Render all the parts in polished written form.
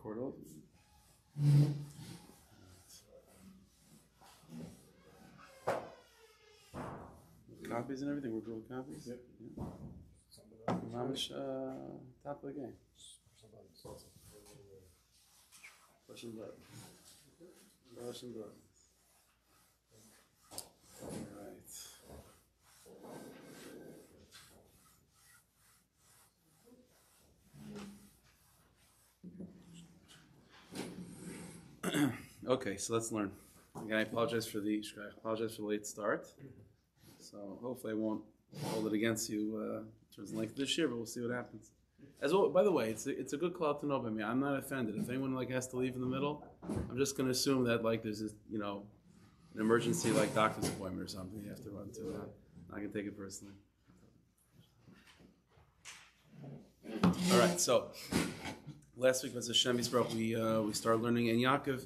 Record also. Copies and everything. We're good with copies. Yep. How much top of the game? Russian blood. Russian blood. All right. Okay, so let's learn. Again, I apologize for the late start. So hopefully I won't hold it against you in terms of length this year, but we'll see what happens. As well, by the way, it's a good call to know by me. I'm not offended. If anyone has to leave in the middle, I'm just going to assume that there's this, an emergency doctor's appointment or something you have to run to. I can take it personally. All right, so last week was Hashem Yisrael. We started learning Ein Yaakov.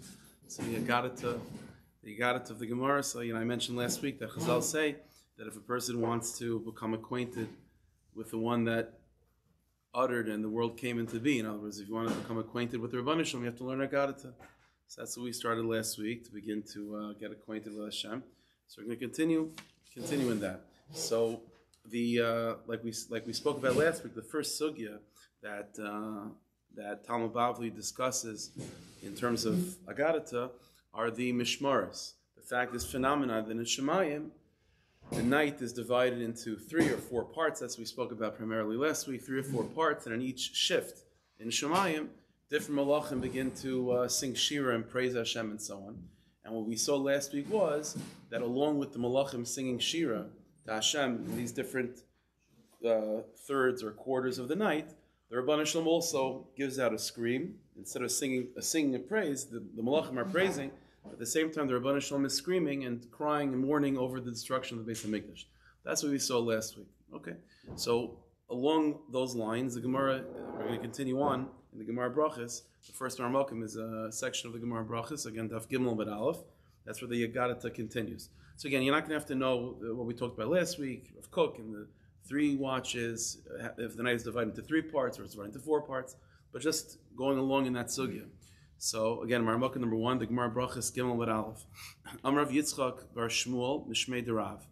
So the Yagadat of the Gemara. So I mentioned last week that Chazal say that if a person wants to become acquainted with the one that uttered and the world came into being, in other words, if you want to become acquainted with the Rebbeinu Shalom, you have to learn Yagadat. So that's what we started last week to begin to get acquainted with Hashem. So we're going to continue in that. So the like we spoke about last week, the first sugya that Talmud Bavli discusses in terms of Agadata are the Mishmaras. The fact, this phenomena that in Shemayim, the night is divided into 3 or 4 parts. That's what we spoke about primarily last week, 3 or 4 parts, and in each shift in Shemayim, different malachim begin to sing Shira and praise Hashem and so on. And what we saw last week was that along with the malachim singing Shira to Hashem in these different thirds or quarters of the night, the Rebbeinu Shalom also gives out a scream. Instead of singing a praise, the malachim are praising. At the same time, the Rebbeinu Shalom is screaming and crying and mourning over the destruction of the Beis HaMikdash. That's what we saw last week. Okay, so along those lines, the Gemara, we're going to continue on in the Gemara Brachas. The first Marmakim is a section of the Gemara Brachas, again, Daf Gimel Bad Aleph. That's where the Yagadata continues. So again, you're not going to have to know what we talked about last week of Cook and the 3 watches, if the night is divided into 3 parts or it's divided into 4 parts, but just going along in that sugya. So again, Marmukah number 1, the Gemara Brachas Gimel Bad Aleph. Amrav Yitzchak bar Shmuel Mishmei de Rav.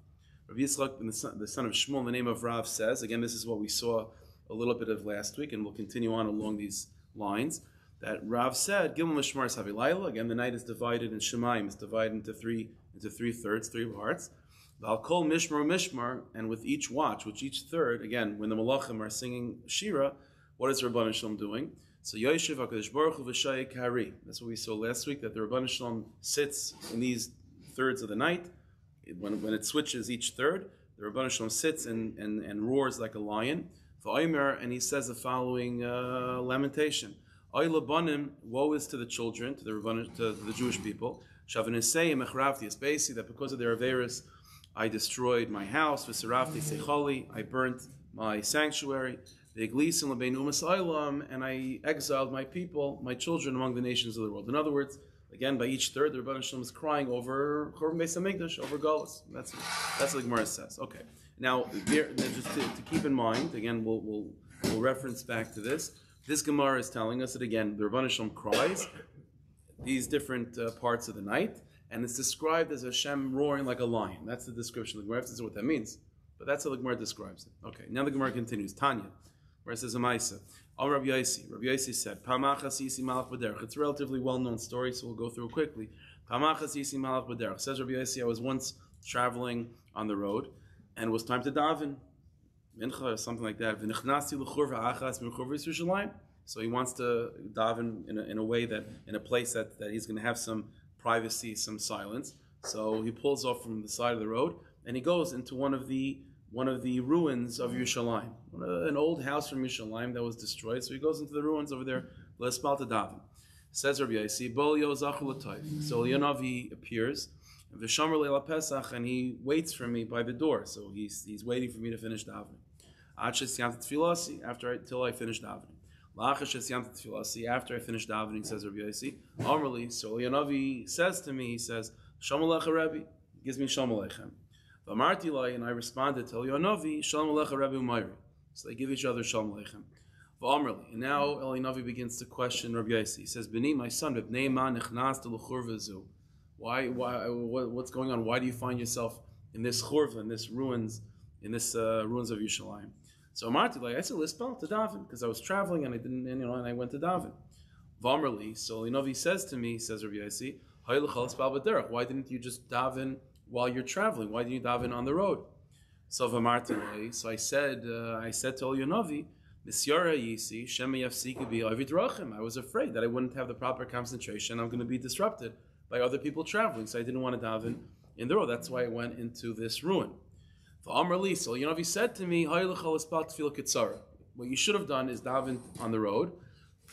Rav Yitzchak, the son of Shmuel, in the name of Rav, says, again, this is what we saw a little bit of last week, and we'll continue on along these lines, that Rav said, Gimel Mishmar Savilayla, again, the night is divided in Shemayim, it's divided into 3 thirds, 3 parts. I'll call Mishmar, and with each watch, which each third, again, when the Malachim are singing Shira, what is Rebbeinu Shalom doing? So Yoshev HaKadosh Baruch Hu v'Shayek Hari. That's what we saw last week, that the Rebbeinu Shalom sits in these thirds of the night. When it switches each third, the Rebbeinu Shalom sits and roars like a lion. V'Omer, and he says the following lamentation: Oy labanim, woe is to the children, to the Jewish people. Shavinisei mechrafti, it's basically that because of their averis, I destroyed my house, v'sarafti seichali, I burnt my sanctuary, v'eglisim lebein umas olam, and I exiled my people, my children, among the nations of the world. In other words, again, by each third, the Rebbeinu Shalom is crying over Churban Beis HaMikdash, over Galus. That's what the Gemara says. Okay. Now, just to keep in mind, again, we'll reference back to this. This Gemara is telling us that, again, the Rebbeinu Shalom cries these different parts of the night, and it's described as Hashem roaring like a lion. That's the description of the Gemara. I have to say what that means, but that's how the Gemara describes it. Okay, now the Gemara continues. Tanya, where it says Amaisa. Al Rabbi Yosi said, Pamachas Yisi Malach B'derech. It's a relatively well-known story, so we'll go through it quickly. Pamachas Yisi Malach B'derech. Says Rabbi Yosi, I was once traveling on the road, and it was time to daven, mincha or something like that. V'nichnasi l'churva achas m'churva Yisrael. So he wants to daven in a way that, in a place that he's going to have some privacy, some silence. So he pulls off from the side of the road, and he goes into one of the ruins of Yerushalayim, an old house from Yerushalayim that was destroyed. So he goes into the ruins over there, l'espal to daven. Says Rabbi Yosi, Bol yozachu l'toyv. So Yonavi appears, and v'shamar leila Pesach, and he waits for me by the door. So he's waiting for me to finish davening. Till I finished davening. After I finished davening, says Rabbi Yossi, Amrli, so Yanavi says to me, he says, Shalom Alecha Rebbe, gives me Shalom Aleichem. V'amarti lai, and I responded to Yanavi, Shalom Alecha Rebbe Umayri. So they give each other Shalom Aleichem. V'amrli, and now Yanavi begins to question Rabbi Yossi. He says, B'ni, my son, B'nei ma nechnas to l'churva zu. What's going on? Why do you find yourself in this churva, in this ruins of Yerushalayim? So Amarti like I said, Lispal to daven because I was traveling and and I went to daven. V'amrli, so Linovi says to me, says Rabbi Yossi, why didn't you just daven while you're traveling? Why didn't you daven on the road? So V'amarti, so I said to Linovi, I was afraid that I wouldn't have the proper concentration. I'm going to be disrupted by other people traveling, so I didn't want to daven in the road. That's why I went into this ruin. So he said to me, what you should have done is daven on the road,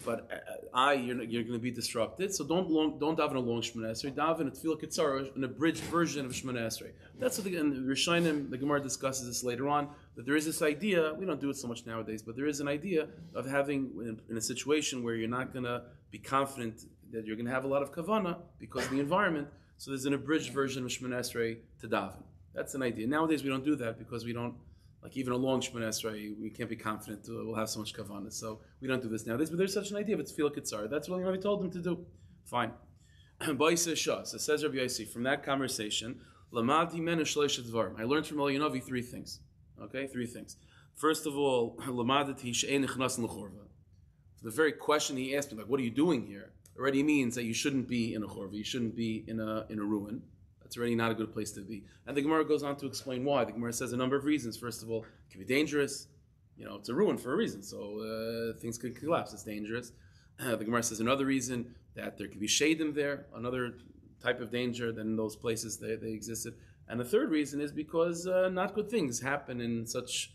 but you're going to be disrupted, so don't daven a long Shemona Esrei, daven a Tefillah Ketzara, an abridged version of Shemona Esrei. That's what the Rishonim, the Gemara discusses this later on, that there is this idea, we don't do it so much nowadays, but there is an idea of having, in a situation where you're not going to be confident that you're going to have a lot of kavanah because of the environment, so there's an abridged version of Shemona Esrei to daven. That's an idea. Nowadays we don't do that because we don't, like even a long Shemona Esrei, we can't be confident we'll have so much kavanah. So we don't do this nowadays. But there's such an idea of it's Tefillah Ketzar. That's what Rabbi told him to do. Fine. So says Rabbi Yossi, from that conversation, I learned from Elyonavi three things. Okay, three things. First of all, the very question he asked me, like, what are you doing here? Already means that you shouldn't be in a chorva. You shouldn't be in a ruin. It's already not a good place to be. And the Gemara goes on to explain why. The Gemara says a number of reasons. First of all, it can be dangerous. It's a ruin for a reason. So things could collapse. It's dangerous. The Gemara says another reason that there could be shadim there, another type of danger than in those places they existed. And the third reason is because not good things happen in such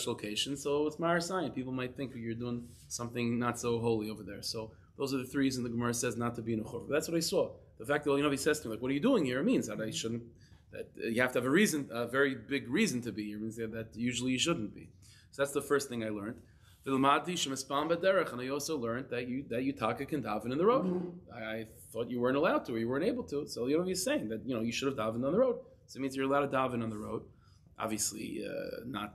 locations. So it's marasayin. People might think you're doing something not so holy over there. So those are the three reasons the Gemara says not to be in a churva. That's what I saw. The fact that he says to me, like, what are you doing here? It means that I shouldn't, that you have to have a reason, a very big reason to be here. It means that usually you shouldn't be. So that's the first thing I learned. And I also learned that you taka can daven in the road. I thought you weren't allowed to or you weren't able to. So he's saying that you should have davened on the road. So it means you're allowed to daven on the road. Obviously,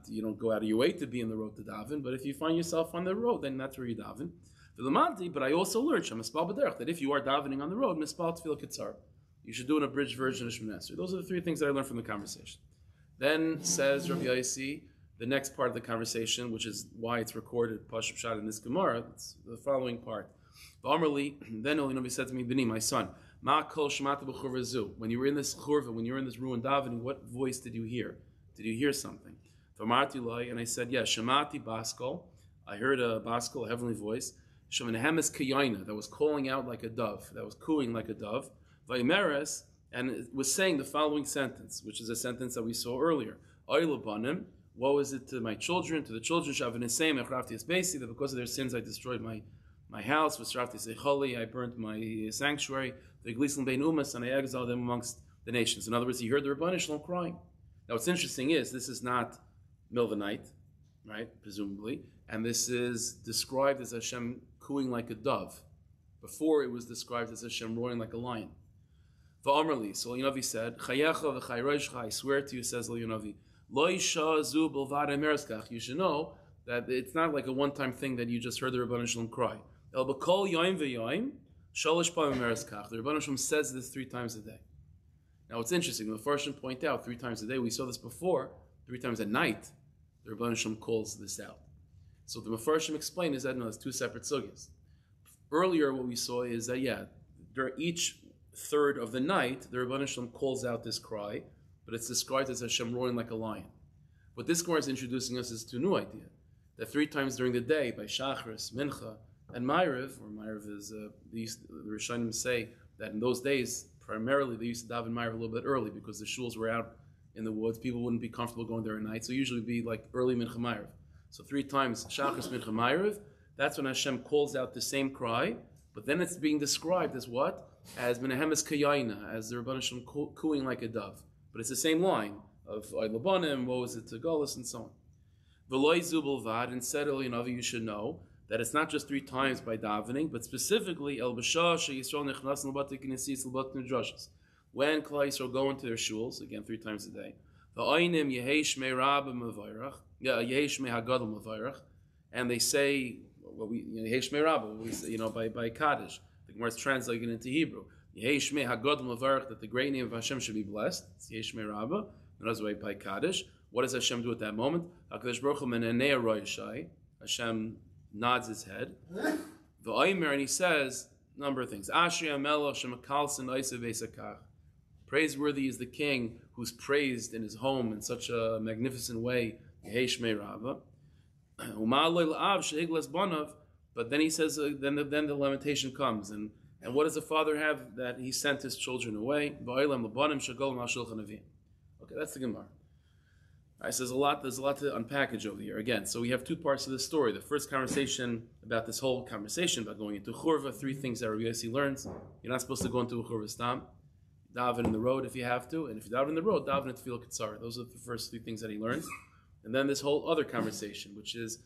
you don't go out of your way to be in the road to daven, but if you find yourself on the road, then that's where you daven. But I also learned that if you are davening on the road, mispal tefillah ketzar, you should do an abridged version of Shemona Esrei. Those are the three things that I learned from the conversation. Then says Rabbi Yossi, the next part of the conversation, which is why it's recorded Pashup Shad in this Gemara, it's the following part. Then Elinavi said to me, Bini, my son, Ma kol shemata b'churva zu. When you were in this churva, when you were in this ruin davening, what voice did you hear? Did you hear something? And I said, yes, shemati baskol. I heard a baskol, a heavenly voice. Shemenehemes kayayna, that was calling out like a dove, that was cooing like a dove. Vaimeres, and it was saying the following sentence, which is a sentence that we saw earlier. Oylabanim, woe is it to my children, to the children, Shavinisem, Echrafti Esbesi, that because of their sins I destroyed my house, Vesrafti Secholi, I burnt my sanctuary, the Glislan Bein Umas, and I exiled them amongst the nations. In other words, he heard the Rebbeinu Shalom crying. Now what's interesting is, this is not middle of the night, right, presumably, and this is described as Hashem cooing like a dove. Before it was described as Hashem roaring like a lion. Va'amrli, so Yonavi said, Chayecha v'chayroshcha, I swear to you, says Yonavi, Lo isha zu b'lvad emereskach. You should know that it's not like a one-time thing that you just heard the Rebbeinu Shalom cry. El b'kol yoim v'yoim, shalosh pa'im emereskach. The Rebbeinu Shalom says this 3 times a day. Now it's interesting, the Mefarshim point out 3 times a day, we saw this before, 3 times at night, the Rebbeinu Shalom calls this out. So the Mefarshim explain is that no, it's 2 separate sugyas. Earlier what we saw is that during each third of the night, the Rebbeinu Shalom calls out this cry, but it's described as Hashem roaring like a lion. What this Gemara is introducing us is to a new idea, that 3 times during the day, by Shachris, Mincha, and Ma'ariv, or Ma'ariv is, the Rishonim say that in those days, primarily they used to daven Ma'ariv a little bit early because the shuls were out in the woods, people wouldn't be comfortable going there at night, so usually it would be like early Mincha Ma'ariv. So 3 times Shachris, Mincha, Ma'ariv, that's when Hashem calls out the same cry, but then it's being described as what? As Menehemes Kayayna, as the Rebbeinu Shalom cooing like a dove. But it's the same line of Labanim, woe is it to Golis, and so V'loy zubulvad, and said El Yanavi, you should know that it's not just 3 times by davening, but specifically El B'shah Yisrael Nechnas L'Bati Knesses L'Bati Midrashos. When Klal Yisrael go into their shuls, again 3 times a day, V'oinim Yehei Shmei Rabba Mevayrach, Yehei Shmei Hagadol Mevayrach, and they say, well, Yehei Shmei Rabba, we say, by Kaddish. The Gemara is translated into Hebrew. Yehei Shmei Hagadol Mevayrach, that the great name of Hashem should be blessed. It's Yehei Shmei Rabba. Another way by Kaddish. What does Hashem do at that moment? HaKadosh Baruch Hu menenei roishai. Hashem nods his head. V'oimer, and he says a number of things. Ashri Amelach shemakalsin oisav esakach. Praiseworthy is the king who's praised in his home in such a magnificent way. Yehei Shmei Rabba. U'ma'aloi la'av shehiglas bonav. But then he says, then the lamentation comes, and what does the father have that he sent his children away? V'oilam l'bonim shagol ma'ashulchan avim. Okay, that's the Gemara. There's a lot to unpackage over here. Again, so we have 2 parts of the story. The first conversation about this whole conversation about going into Churva, 3 things that Rabbi Yossi learns. You're not supposed to go into a Churva stam. Daven in the road if you have to, and if you daven in the road, daven at Tefillah Ketzar. Those are the first 3 things that he learns. And then this whole other conversation, which is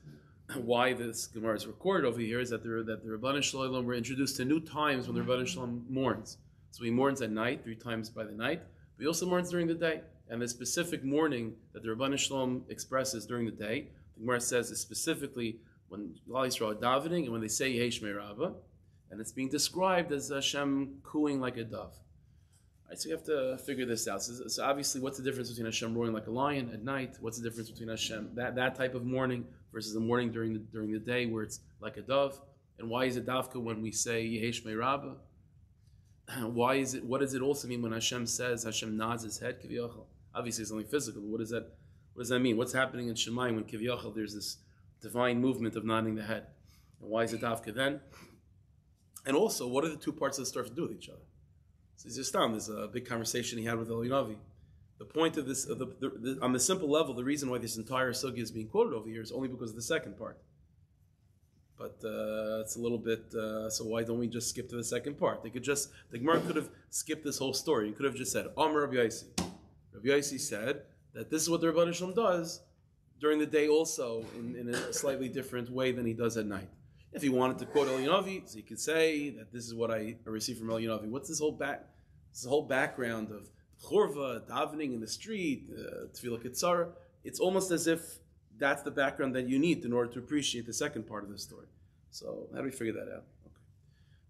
why this Gemara is recorded over here, is that the Rabbanan Shalom were introduced to new times when the Rabbanan Shalom mourns. So he mourns at night, 3 times by the night, but he also mourns during the day. And the specific mourning that the Rabbanan Shalom expresses during the day, the Gemara says is specifically when Klal Yisrael are davening and when they say Yehei Shmei Rabba, and it's being described as Hashem cooing like a dove. All right, so you have to figure this out. So obviously, what's the difference between Hashem roaring like a lion at night? What's the difference between Hashem that type of mourning versus the mourning during the day where it's like a dove? And why is it davka when we say Yehei Shmei Rabba? Why is it? What does it also mean when Hashem says Hashem nods his head? Kiviyachal. Obviously, it's only physical. What does that mean? What's happening in Shemayim when Kiviyachal there's this divine movement of nodding the head? And why is it davka then? And also, what are the 2 parts of the story to do with each other? So there's a big conversation he had with El Yanavi. The point of this, on the simple level, the reason why this entire sugya is being quoted over here is only because of the second part. But it's a little bit, so why don't we just skip to the second part? The Gemara could have skipped this whole story. You could have just said, Amar Rabbi Yossi. Rabbi Yossi said that this is what the Rabbanan Shalom does during the day also in a slightly different way than he does at night. If he wanted to quote El Yanavi, so he could say that this is what I received from El Yanavi. What's this whole background of Churva, davening in the street, Tefillah Ketzara? It's almost as if that's the background that you need in order to appreciate the second part of the story. So how do we figure that out? Okay.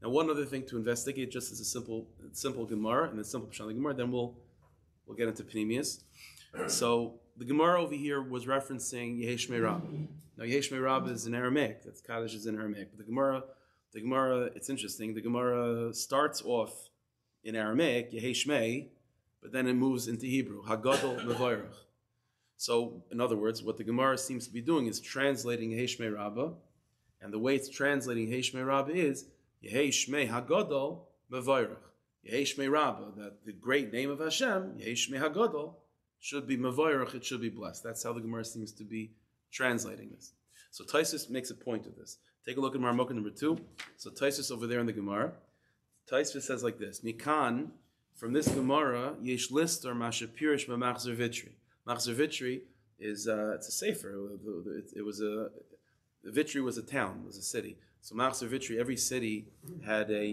Now, one other thing to investigate, just as a simple Gemara and a simple Pshat Gemara, then we'll get into Pnimius. So the Gemara over here was referencing Yehei Shmei Rabba. Now Yehei Shmei Rabba is in Aramaic. That's Kaddish is in Aramaic. But the Gemara, it's interesting. The Gemara starts off in Aramaic, Yehei Shmei, but then it moves into Hebrew, Hagadol Mevayrach. So, in other words, what the Gemara seems to be doing is translating Yehei Shmei Rabba, and the way it's translating Yehei Shmei Rabba is Yehei Shmei Hagadol Mevayrach. Yehei Shmei Rabba, that the great name of Hashem, Yehei Shmei Hagadol, should be Mevayrach, it should be blessed. That's how the Gemara seems to be translating this. So Taisus makes a point of this. Take a look at Marmukah number 2. So Taisus over there in the Gemara, Taisus says like this: Mikan, from this Gemara, Yesh Lister Mashapirish Machzer Vitri. Machzer Vitri is it's a sefer. Vitri was a town, was a city. So Machzer Vitri, every city had a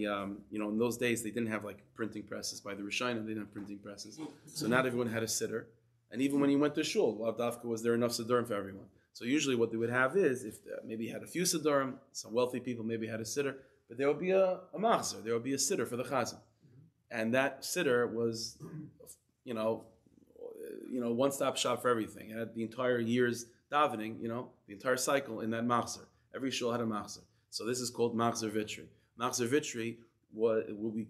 in those days they didn't have like printing presses. By the Rishonim, they didn't have printing presses. So not everyone had a siddur. And even when you went to shul, Lav Dafka, was there enough siddurim for everyone? So usually what they would have is, if maybe you had a few siddurim, some wealthy people maybe had a siddur, but there would be a machzer, there would be a siddur for the chazan. And that siddur was, one-stop shop for everything. It had the entire year's davening, the entire cycle in that machzer. Every shul had a machzer. So this is called Machzer Vitri. Machzer Vitri, the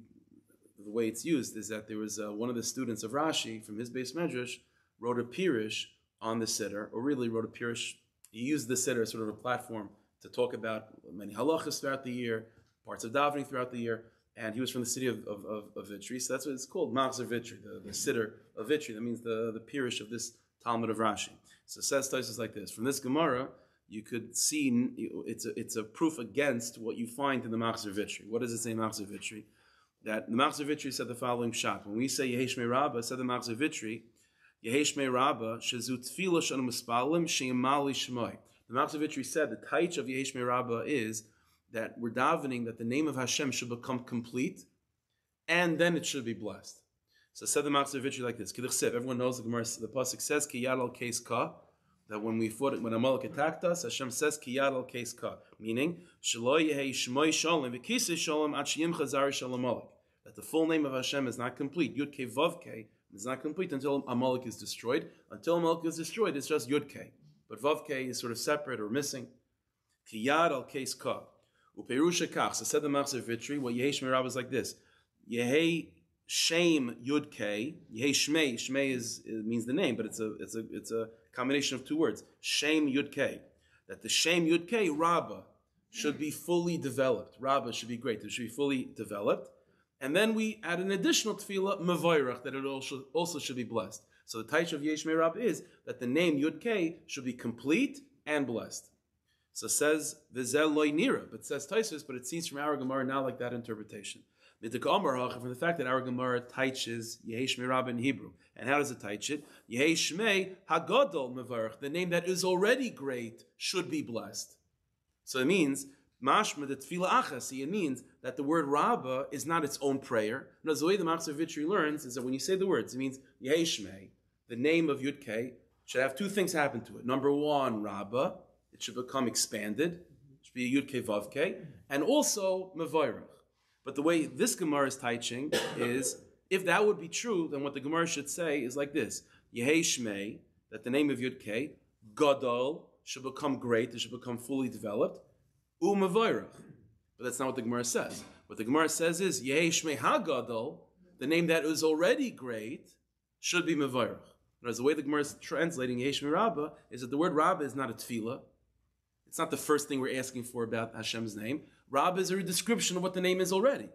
way it's used is that there was one of the students of Rashi from his base medrash wrote a pirush on the siddur, or really wrote a pirush. He used the siddur as sort of a platform to talk about many halachas throughout the year, parts of davening throughout the year, and he was from the city of Vitri, so that's what it's called, Machzer Vitri, the siddur of Vitri. That means the pirush of this Talmud of Rashi. So it says Taisus like this: from this Gemara, you could see it's a proof against what you find in the Machzer Vitri. What does it say in Machzer Vitri? That the Machzer Vitri said the following shot. When we say Yehei Shmei Rabba, said the Machzer Vitri, Yehei Rabba shezu tefillah shanu mispalim sheyamali shemai. The Malchus Vitri said the taich of Yehei Rabba is that we're davening that the name of Hashem should become complete, and then it should be blessed. So said the Malchus Vitri like this. Everyone knows the Gemara. The pasuk says ki yad al keis ka. That when Amalek attacked us, Hashem says ki yad al keis ka, meaning shelo yehei shmoi shalom v'kisei shalom ad sheyimcha zari shel Amalek. That the full name of Hashem is not complete. Yud Kei Vav Kei is not complete until Amalek is destroyed. Until Amalek is destroyed, it's just Yud Kei. But Vav Kei is sort of separate or missing. Ki yad al keis ka. Uperusha kach. So said the Machzor Vitri, what Yehei Shmei Rabba is like this. Yehei Shem Yud Kei. Yehei Shmei. Shmei means the name, but it's a combination of two words. Shem Yud Kei. That the Shem Yud Kei Rabba should be fully developed. Rabba should be great. It should be fully developed. And then we add an additional tefillah, mevayrach, that it also should be blessed. So the taich of Yesh Meirab is that the name Yud Kei should be complete and blessed. So says Vizel loy nira, but says Taisus, but it seems from our Gemara now like that interpretation. From the fact that our Gemara taiches Yesh Meirab in Hebrew. And how does it taich it? Yesh Mei Hagadol mevayrach, the name that is already great should be blessed. So it means mashma the tefillah achasi. It means that the word Rabbah is not its own prayer. No, the way the Machzor Vitri learns is that when you say the words, it means Yehei Shmei, the name of Yud Kei, should have two things happen to it. Number one, Rabbah, it should become expanded. It should be a Yud Kei Vav Kei, and also Mevayrach. But the way this Gemara is teaching is, if that would be true, then what the Gemara should say is like this: Yehei Shmei, that the name of Yud Kei, Gadol, should become great, it should become fully developed. U'mevayrach. But that's not what the Gemara says. What the Gemara says is, Yehei Shmei HaGadol, the name that is already great, should be mevayrach. Whereas the way the Gemara is translating Yehei Shmei Rabbah is that the word Rabbah is not a tefillah. It's not the first thing we're asking for about Hashem's name. Rabbah is a description of what the name is already.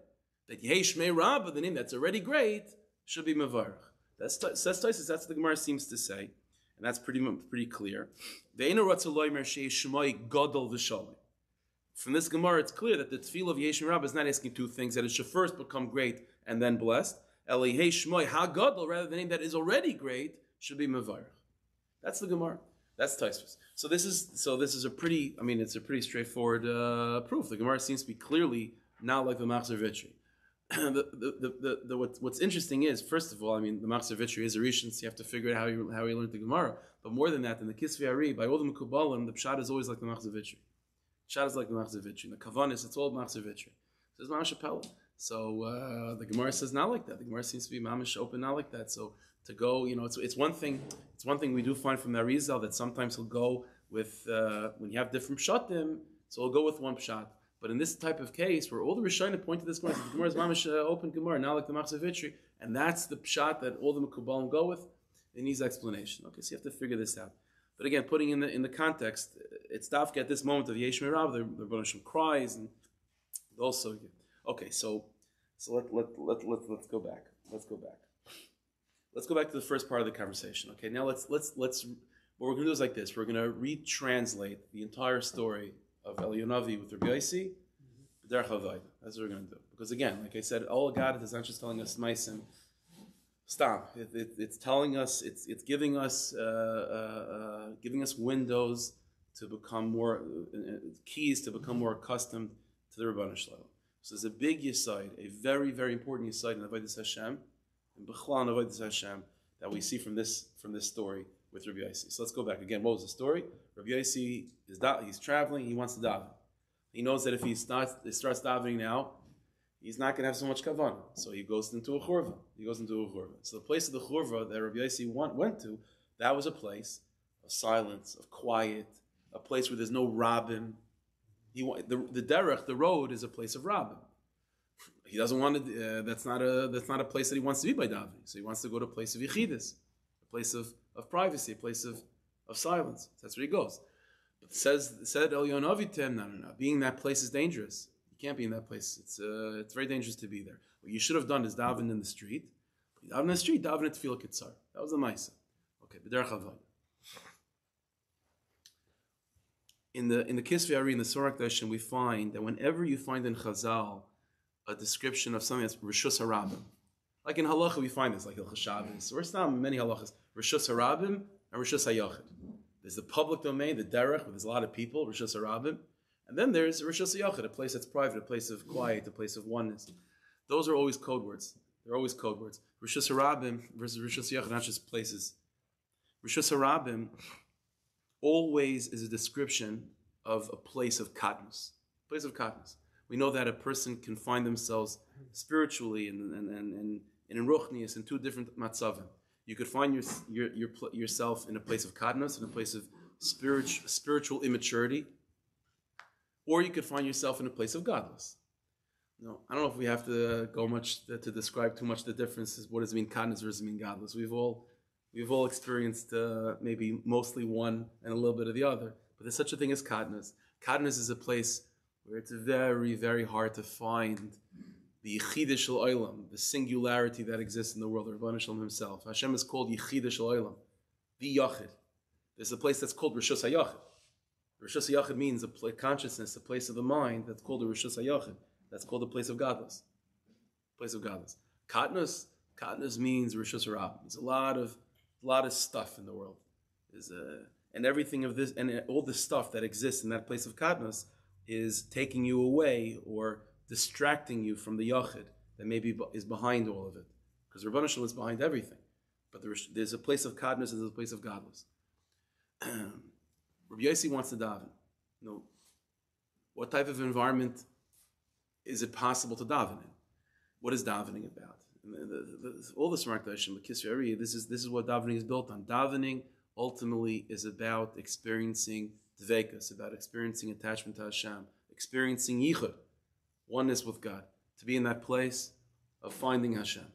That Yehei Shmei Rabbah, the name that's already great, should be mevayrach. That's what the Gemara seems to say. And that's pretty clear. Ve'enu ratzaloi mer she'ei shmoi gadol v'shalom. From this Gemara, it's clear that the tefillah of Yesh Rabbah is not asking two things, that it should first become great and then blessed. Elihei Shmoi HaGadol, rather the name that is already great, should be Mevayrach. That's the Gemara. That's Tosfos. So this is a pretty, it's a pretty straightforward proof. The Gemara seems to be clearly not like the Machzor Vitri. What's interesting is, first of all, the Machzor Vitri is a Rishon, so you have to figure out how he learned the Gemara. But more than that, in the Kisvei Ari, by all the Mekubalim, the Pshat is always like the Machzor Vitri. Pshat is like the Machzor Vitri. The Kavanis, it's all Machzor Vitri. So it's Mamash Appella. So the Gemara says not like that. The Gemara seems to be Mamash open not like that. So to go, it's one thing. It's one thing we do find from the Arizal that sometimes he'll go with when you have different pshatim, so he'll go with one pshat. But in this type of case, where all the Rishonim point to this Gemara, the Gemara is Mamash open Gemara, not like the Machzor Vitri, and that's the pshat that all the Mekubalim go with, it needs explanation. Okay, so you have to figure this out. But again, putting in the context, it's dafka at this moment of Yesh Meirav, the Rebbeinu Shem cries, and also, okay, so let's go back. Let's go back to the first part of the conversation. Okay, now let's what we're going to do is like this. We're going to retranslate the entire story of Elyonavi with Rabbi Yossi, B'derech Havayda. That's what we're going to do. Because again, like I said, all God is not just telling us Maisim. Stop. It's telling us. It's giving us windows to become more keys to become more accustomed to the Rebbeinu Shalom. So there's a big yesod, a very very important yesod in Avodas Hashem, and B'chlal in Avodas Hashem that we see from this story with Rabbi Yossi. So let's go back again. What was the story? Rabbi Yossi he's traveling. He wants to daven. He knows that if he starts davening now, he's not going to have so much kavanah. So he goes into a churva. So the place of the churva that Rabbi Yossi went to, that was a place of silence, of quiet, a place where there's no rabbin. The derech, the road, is a place of rabbin. He doesn't want to. That's not a place that he wants to be by davening. So he wants to go to a place of yichidus, a place of privacy, a place of silence. That's where he goes. But said Elyonavi to him, no. Being in that place is dangerous. You can't be in that place. It's very dangerous to be there. What you should have done is daven in the street. Daven in the street, daven at Tefillah Kitzar. That was the Maisa. Okay, B'derech Havayda. In the Kisvei Ari, in the Sorak Dashim, we find that whenever you find in Chazal a description of something that's Rishus HaRabbim, like in Halacha we find this, like Hilchos Shabbos, or it's not many Halachas, Rishus Harabim and Rishus Hayachid. There's the public domain, the derech, where there's a lot of people, Rishus Harabim. And then there's Rishus Hayachid, a place that's private, a place of quiet, a place of oneness. Those are always code words. They're always code words. Rishus Harabim versus Rishus Hayachid, not just places. Rishus Harabim always is a description of a place of Katnus. Place of Katnus. We know that a person can find themselves spiritually and in Ruchnius in two different matzavim. You could find yourself in a place of Katnus, in a place of spiritual immaturity, or you could find yourself in a place of godless. No, I don't know if we have to go much to describe too much the differences. What does it mean Katnus versus mean godless? We've all experienced maybe mostly one and a little bit of the other. But there's such a thing as Katnus. Katnus is a place where it's very, very hard to find the Yechidah Shel Olam, the singularity that exists in the world, Rebbeinu Shalom himself. Hashem is called Yechidah Shel Olam, the Yachid. There's a place that's called Rishus HaYachid. Rishus HaYachid means a consciousness, a place of the mind that's called a Rishus HaYachid. That's called a place of godless. Place of godless. Katnus means Rishus HaRabim. There's a lot of stuff in the world. And everything of this, and all the stuff that exists in that place of Katnus is taking you away or distracting you from the Yachid that maybe is behind all of it. Because Rebbeinu Shalom is behind everything. But there's a place of Katnus and there's a place of godless. Rabbi Yossi wants to daven. What type of environment is it possible to daven in? What is davening about? All the smart Dashim, this is what davening is built on. Davening ultimately is about experiencing Deveikus, about experiencing attachment to Hashem, experiencing Yichud, oneness with God, to be in that place of finding Hashem.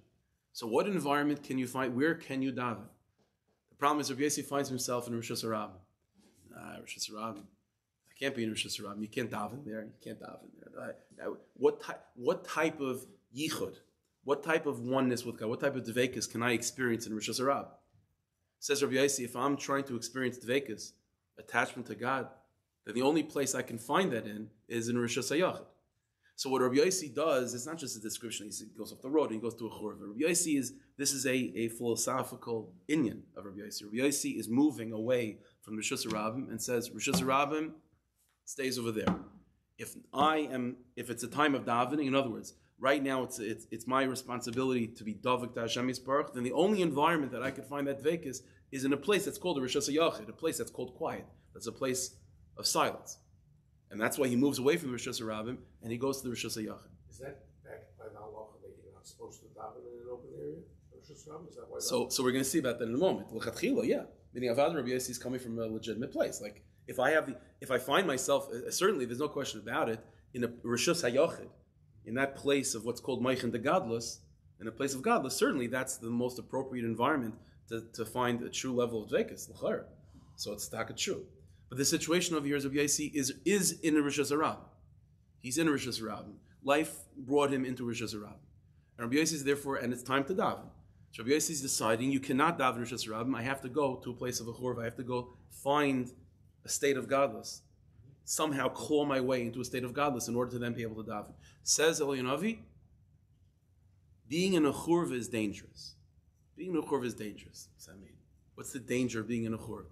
So what environment can you find? Where can you daven? The problem is Rabbi Yossi finds himself in Rishus Harabim. Rishus Harabim. I can't be in Rishus Harabim. You can't daven there. You can't daven there. What type of Yichud, what type of oneness with God, what type of Deveikus can I experience in Rishus Harabim? Says Rabbi Yossi, if I'm trying to experience Deveikus, attachment to God, then the only place I can find that in is in Rishus HaYachid. So what Rabbi Yossi does, it's not just a description. He goes off the road and he goes to a churva. Rabbi Yossi this is a philosophical inyan of Rabbi Yossi. Rabbi Yossi is moving away from Rishus Harabim and says, Rishus Harabim stays over there. If it's a time of davening, in other words, right now it's my responsibility to be davik to Hashem Yisparach, then the only environment that I could find that dveikus is in a place that's called a Rishus HaYachid, a place that's called quiet. That's a place of silence. And that's why he moves away from the Rishus Harabim and he goes to the Rishus HaYachid. Is that backed by the halacha that you're not supposed to daven in an open area? Rishus Harabim, is that why? So we're going to see about that in a moment. L'chatchila, yeah. Meaning Avad Rabbi Yossi is coming from a legitimate place. Like if I find myself, certainly there's no question about it, in a Rishus HaYachid, in that place of what's called Meichen de Gadlus, in a place of Gadlus, certainly that's the most appropriate environment to find a true level of Deveikus, l'chayr. So it's taka true. But the situation over here is Rabbi Yossi is in a Rishus Harabim. He's in a Rishus Harabim. Life brought him into Rishus Harabim. And Rabbi Yossi is therefore, and it's time to daven. So Rabbi Yossi is deciding, you cannot daven Rishus Harabim. I have to go to a place of a churva. I have to go find a state of godless. Somehow claw my way into a state of godless in order to then be able to daven. Says Eliyahu, being in a churva is dangerous. Being in a churva is dangerous. What's that mean? What's the danger of being in a churva?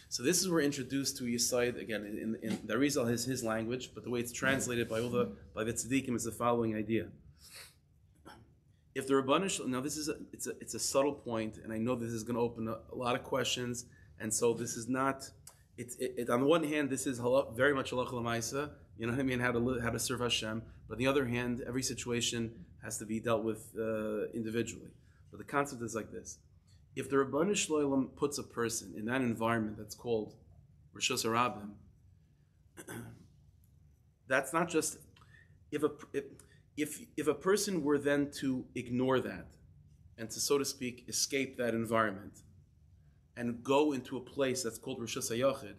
So this is where we're introduced to Yisayid again in the Arizal has his language, but the way it's translated by the tzaddikim is the following idea. If the Rebbeinu, now this is it's a subtle point, and I know this is going to open a lot of questions, and so this is not. It on the one hand, this is very much halacha l'maisa, you know what I mean, how to serve Hashem. But on the other hand, every situation has to be dealt with individually. But the concept is like this. If the Rebbeinu Shalom puts a person in that environment that's called Rishus Harabim, that's not just if a person were then to ignore that and to, so to speak, escape that environment and go into a place that's called Rishus HaYachid,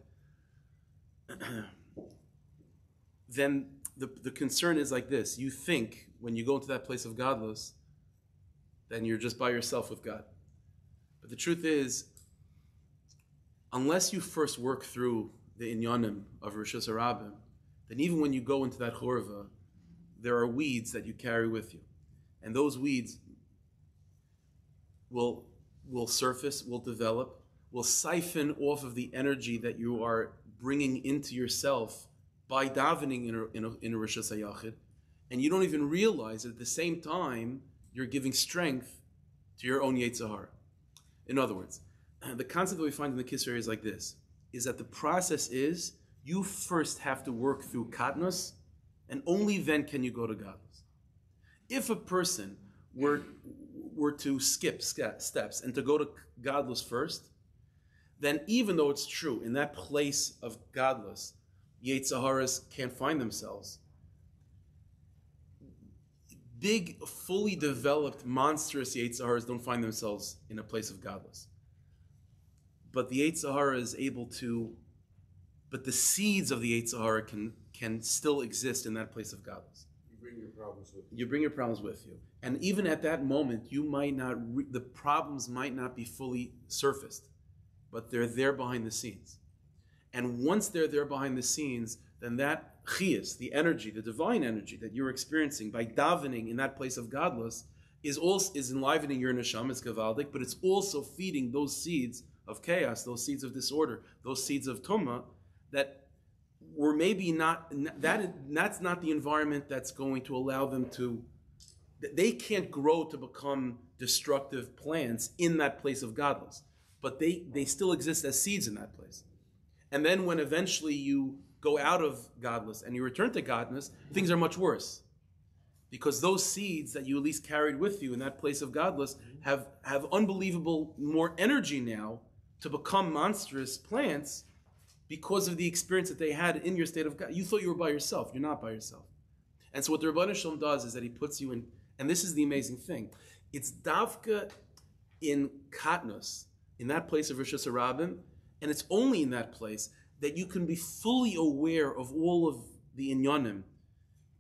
then the concern is like this. You think when you go into that place of godless, then you're just by yourself with God. But the truth is, unless you first work through the inyanim of Rishus Harabim, then even when you go into that churva, there are weeds that you carry with you. And those weeds will will surface, will develop, will siphon off of the energy that you are bringing into yourself by davening in a Rishas HaYachid, and you don't even realize that at the same time you're giving strength to your own Yetzer Hara. In other words, the concept that we find in the Kisser is like this, is that the process is you first have to work through Katnus, and only then can you go to Godless. If a person were to skip steps and to go to Godless first, then even though it's true, in that place of Godless, Yetzer Haras can't find themselves. Big, fully developed, monstrous Yetzer Haras don't find themselves in a place of Godless. But the Yetzer Hara is able to, but the seeds of the Yetzer Hara can still exist in that place of Godless. You bring your problems with you. You bring your problems with you. And even at that moment, you might not, the problems might not be fully surfaced, but they're there behind the scenes. And once they're there behind the scenes, then that chiyas, the energy, the divine energy that you're experiencing by davening in that place of Godless is enlivening your neshama, it's gavaldik, but it's also feeding those seeds of chaos, those seeds of disorder, those seeds of tumma that were maybe not, that's not the environment that's going to allow them to, they can't grow to become destructive plants in that place of Godless, but they still exist as seeds in that place. And then when eventually you go out of Godless and you return to Godness, things are much worse. Because those seeds that you at least carried with you in that place of Godless have unbelievable more energy now to become monstrous plants because of the experience that they had in your state of God. You thought you were by yourself. You're not by yourself. And so what the Rebbeinu Shalom does is that he puts you in, and this is the amazing thing, it's davka in Katnus, in that place of Rishus HaRabim, and it's only in that place that you can be fully aware of all of the inyanim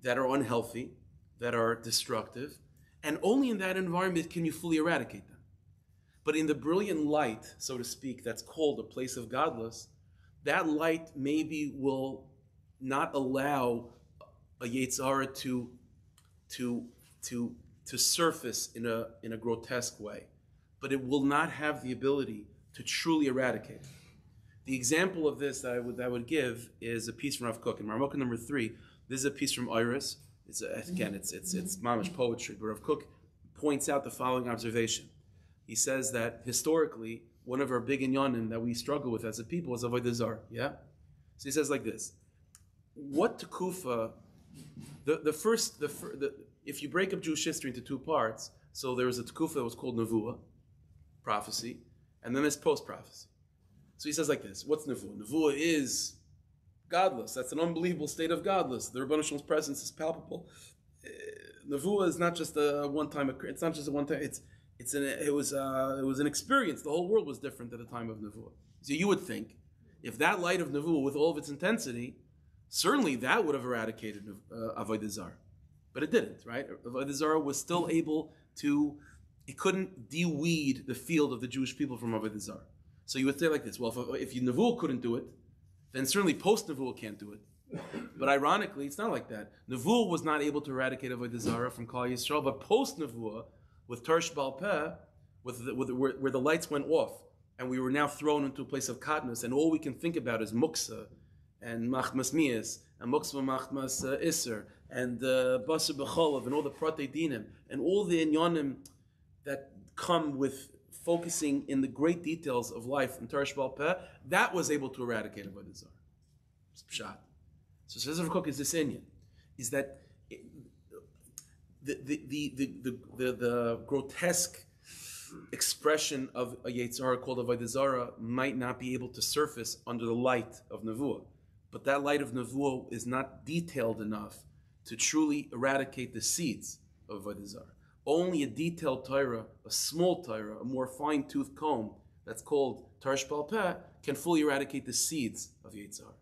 that are unhealthy, that are destructive, and only in that environment can you fully eradicate them. But in the brilliant light, so to speak, that's called a place of Godless, that light maybe will not allow a Yetzer Hara to surface in a grotesque way, but it will not have the ability to truly eradicate it. The example of this that I would give is a piece from Rav Kook in Marmukah number 3. This is a piece from Iris. It's mamish poetry, but Rav Kook points out the following observation. He says that historically, one of our big inyanim that we struggle with as a people is avodah zarah. Yeah. So he says like this: what tekufa? If you break up Jewish history into two parts, so there was a tekufa that was called nevuah, prophecy, and then there's post-prophecy. So he says like this: what's nevuah? Nevuah is Godless. That's an unbelievable state of Godless. The Rebbeinu Shalom's presence is palpable. Nevuah is not just a one-time. It's not just a one-time. It was an experience. The whole world was different at the time of Nevuah. So you would think, if that light of Nevuah, with all of its intensity, certainly that would have eradicated avodah zarah, but it didn't. Right? Avodah zarah was still able to. It couldn't de-weed the field of the Jewish people from avodah zarah. So you would say like this: well, if Nevuah couldn't do it, then certainly post-Nevuah can't do it. But ironically, it's not like that. Nevuah was not able to eradicate avodah zarah from Klal Yisrael, but post-Nevuah, with Tarsh Baal Peh, where the lights went off, and we were now thrown into a place of Katnus, and all we can think about is Muksa, and Machmas Mias, and Muksa Machmas Isser, and Basar B'cholov, and all the Pratei Dinim, and all the inyanim that come with focusing in the great details of life in Tarsh Baal Peh, that was able to eradicate avodah zarah. It's pshat. So says Rav Kook is this inyan, is that the grotesque expression of a Yetzer Hara called avodah zarah might not be able to surface under the light of Nevuah, but that light of Nevuah is not detailed enough to truly eradicate the seeds of avodah zarah. Only a detailed Torah, a small Torah, a more fine-toothed comb that's called Tarsh Baal Peh can fully eradicate the seeds of Yetzer Hara.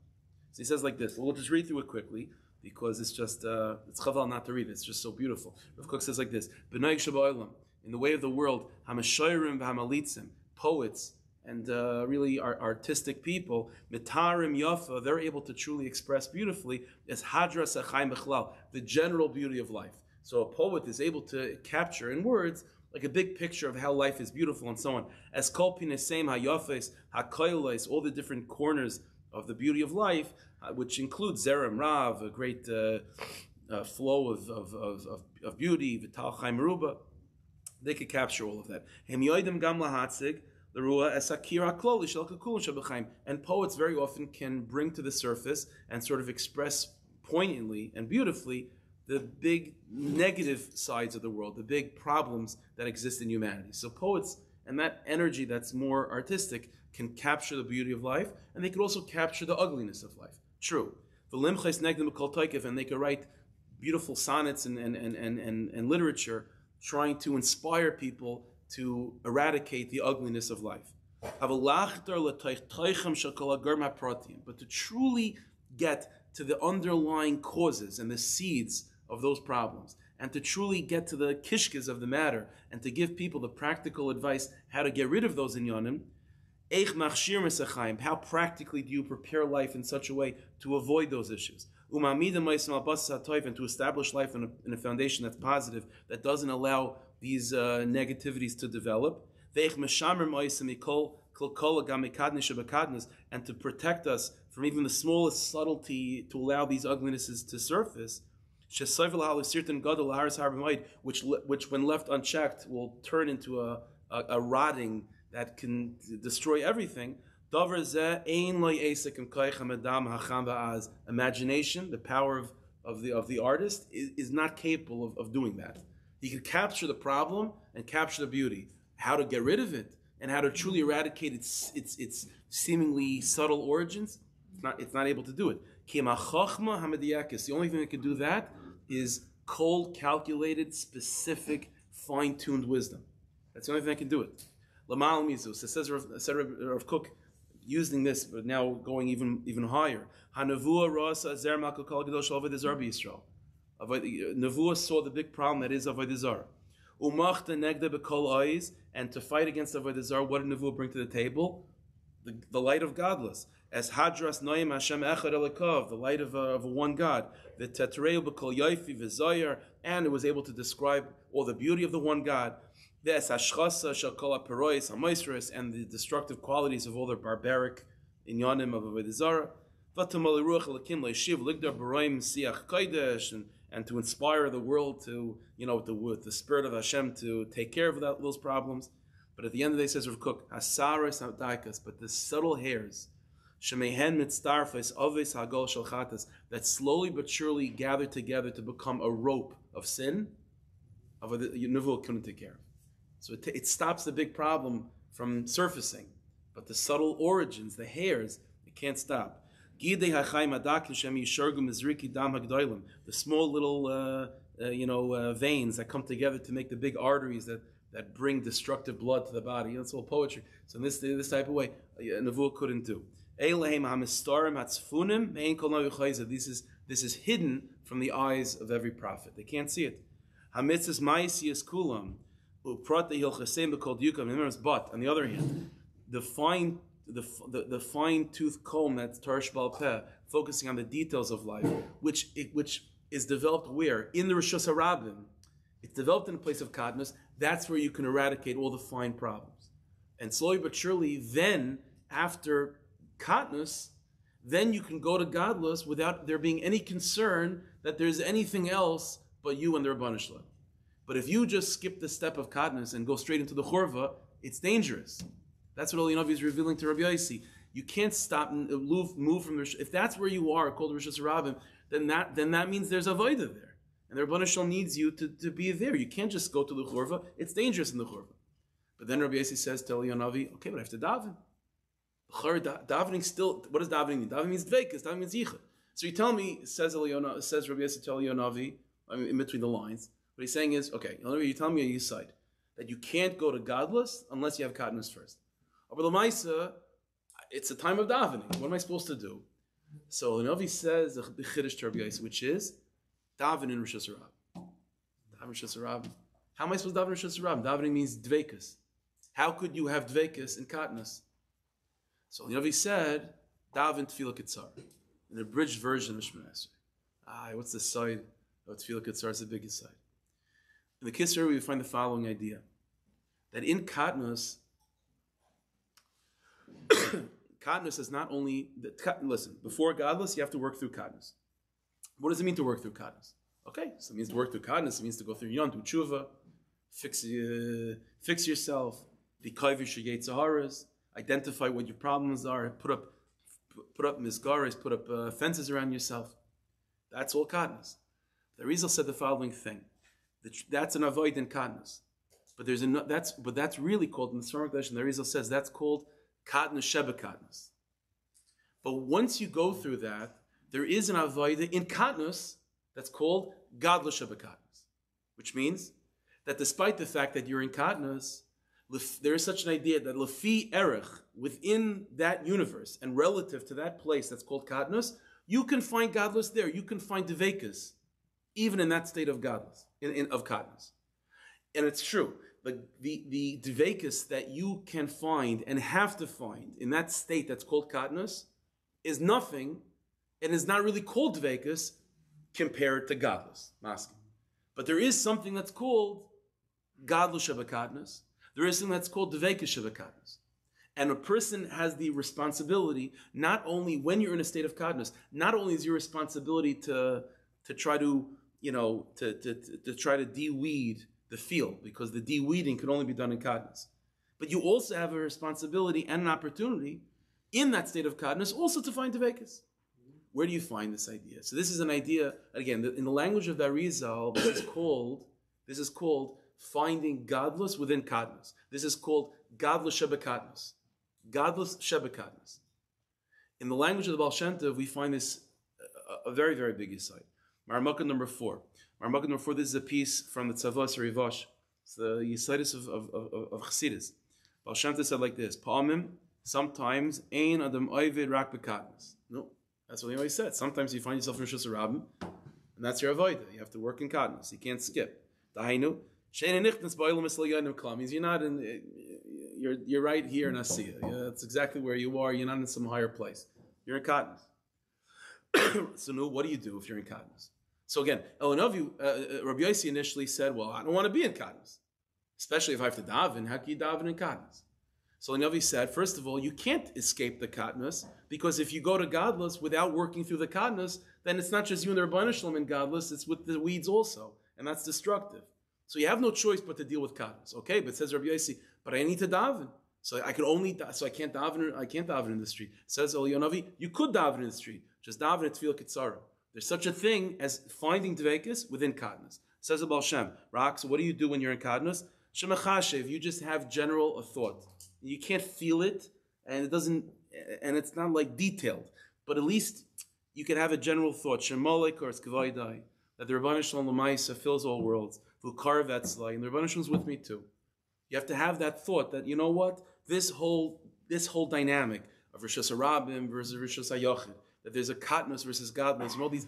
So he says like this. We'll just read through it quickly because it's just it's chaval not to read it. It's just so beautiful. Rav Kook says like this: B'nai Shabba'ilam, in the way of the world, Hamashayrim v'Hamalitzim, poets and really artistic people, Mitarim Yafa, they're able to truly express beautifully as Hadras Achaim Bechlal, the general beauty of life. So a poet is able to capture in words like a big picture of how life is beautiful and so on. As kol pinesem hayafes hakoyles, all the different corners of the beauty of life, which includes zerem rav, a great flow of beauty, vital chaim ruba. They could capture all of that. And poets very often can bring to the surface and sort of express poignantly and beautifully the big negative sides of the world, the big problems that exist in humanity. So poets and that energy that's more artistic can capture the beauty of life, and they could also capture the ugliness of life. True. And they could write beautiful sonnets and literature trying to inspire people to eradicate the ugliness of life. But to truly get to the underlying causes and the seeds of those problems, and to truly get to the kishkas of the matter, and to give people the practical advice how to get rid of those inyanim, how practically do you prepare life in such a way to avoid those issues? And to establish life in a foundation that's positive, that doesn't allow these negativities to develop. And to protect us from even the smallest subtlety to allow these uglinesses to surface. Which when left unchecked will turn into a rotting that can destroy everything. Imagination, the power of the artist, is not capable of doing that. He can capture the problem and capture the beauty. How to get rid of it and how to truly eradicate its seemingly subtle origins, it's not able to do it. The only thing that can do that is cold, calculated, specific, fine-tuned wisdom. That's the only thing that can do it. Lamal mizus. It says Rav Kook, using this, but now going even higher. Hanavua rasa zer makol kol gadol shel avodah zara b'Yisrael. Nevuah saw the big problem that is avodah zara. Umachta negda b'kol eyes, and to fight against avodah zara, what did Nevuah bring to the table? The light of godless. As hadras noyim Hashem echad elakav, the light of a one God. The tetreu b'kol yofi v'zayar, and it was able to describe all the beauty of the one God. This hashchasa shel kol haperois hamoisros, and the destructive qualities of all the barbaric inyanim of avodah zara. V'tamal ruach elakim leishiv ligdar b'roim siach kodesh, and to inspire the world to, with the spirit of Hashem to take care of those problems. But at the end of the day, says Rav Kook, hasaras havdaikas, but the subtle hairs, shemehen mitzdarfes aves hagol shel chatas, that slowly but surely gather together to become a rope of sin, Nevuah couldn't take care of. So it stops the big problem from surfacing, but the subtle origins, the hairs, it can't stop. The small little veins that come together to make the big arteries that bring destructive blood to the body. That's all poetry. So in this type of way, Nevuah couldn't do. This is hidden from the eyes of every prophet. They can't see it. But on the other hand, the fine-tooth comb that's Tarsh Bal Peh, focusing on the details of life, which is developed where? In the Rishus HaRabim. It's developed in a place of Katnus. That's where you can eradicate all the fine problems. And slowly but surely, then, after Katnus, then you can go to Gadlus without there being any concern that there's anything else but you and the Rabbanah Shalom. But if you just skip the step of Katnus and go straight into the Chorva, it's dangerous. That's what Ein Yaakov is revealing to Rabbi Yossi. You can't stop and move from the. If that's where you are, called Rishus Harabim, then that means there's avodah there, and the Rebbeinu Shalom needs you to be there. You can't just go to the churva; it's dangerous in the churva. But then Rabbi Yossi says to Eliyahu, okay, but I have to daven. Davening still. What does davening mean? Davening means Deveikus. Davening means yichud. So you tell me, says Rabbi Yossi to Eliyahu, in between the lines. What he's saying is, okay, you tell me on your side that you can't go to Gadlus unless you have Katnus first. But L'maisa, it's a time of davening. What am I supposed to do? So the Navi says the Chiddush to Rabbi Yossi, which is daven in Rishus Harabim. Daven Rishus Harabim. How am I supposed to daven in Rishus Harabim? Davening means Deveikus. How could you have Deveikus in Katnus? So the Navi said daven Tefillah Kitzar, an abridged version of Shemona Esrei. What's the side of Tefillah Kitzar? Is the biggest side. In the Kisser, we find the following idea. that in Katnus, Katnus is not only, listen, before godless, you have to work through Katnus. What does it mean to work through Katnus? Okay, so it means to work through Katnus, it means to go through Yon, do tshuva, fix yourself, the kaivish Saharas, identify what your problems are, put up misgaras, put up fences around yourself. That's all Katnus. The Rizal said the following thing. That's an avoid in Katnus. But that's really called, in the Svarim Kodesh, the Rizal says that's called Katnus Sheba Katnus. But once you go through that, there is an avoid in Katnus that's called Gadlus Sheba Katnus. Which means that despite the fact that you're in Katnus, there is such an idea that Lefi Erech, within that universe and relative to that place that's called Katnus, you can find Gadlus there. You can find Deveikus, even in that state of Gadlus, of Katnus. And it's true. The Deveikus that you can find and have to find in that state that's called Katnus is nothing and is not really called Deveikus compared to Gadlus, Masking. But there is something that's called Gadlus Sheba Katnus. There is something that's called Deveikus Sheba Katnus. And a person has the responsibility, not only when you're in a state of Katnus, not only is your responsibility to try to, to try to de-weed the field, because the de-weeding can only be done in Katnus. But you also have a responsibility and an opportunity in that state of Katnus also to find Deveikus. Where do you find this idea? So this is an idea, again, in the language of the Arizal, this is called finding Gadlus within Katnus. This is called Gadlus Sheba Katnus. Gadlus Sheba Katnus. In the language of the Baal Shem Tov, we find this a very, very big insight. Maramaka number 4. Maramaka number 4, this is a piece from the Tzavos Rivash. It's the Yisaitis of Chassidus. Baal Shem Tov said like this, Pa'amim, sometimes, Ein Adam Oivid Rak Bekatnus. No, that's what he always said. Sometimes you find yourself in Rosh Hashanah, and that's your avodah. You have to work in Katnus. You can't skip. Dahainu, means you're not in, you're right here in Asiya. Yeah, that's exactly where you are. You're not in some higher place. You're in Katnus. So no, what do you do if you're in Katnus? So again, Rabbi Yossi initially said, well, I don't want to be in Katnus. Especially if I have to daven. How can you daven in Katnus? So Navi said, first of all, you can't escape the Katnus, because if you go to Gadlus without working through the Katnus, then it's not just you and the Rebbeinu Shalom in Gadlus, it's with the weeds also. And that's destructive. So you have no choice but to deal with Katnus. Okay, but says Rabbi Yossi, but I need to daven. So I can't daven in the street. Says Eliyahu, you could daven in the street. Just daven at Tefillah Kitzara. There's such a thing as finding Deveikus within Katnus. Says the Baal Shem, Rak, so what do you do when you're in Katnus? Shemachashev, you just have a thought. You can't feel it, and it's not like detailed, but at least you can have a general thought. Shemolek or Skavaydai, that the Rebbeinu Shalom L'maisa fills all worlds. V'kar v'etzlai, and the Rebbeinu Shalom is with me too. You have to have that thought that, you know what, this whole dynamic of Rosh Hashanah versus Rosh Hashanah, that there's a Katnus versus Gadlus, and all these.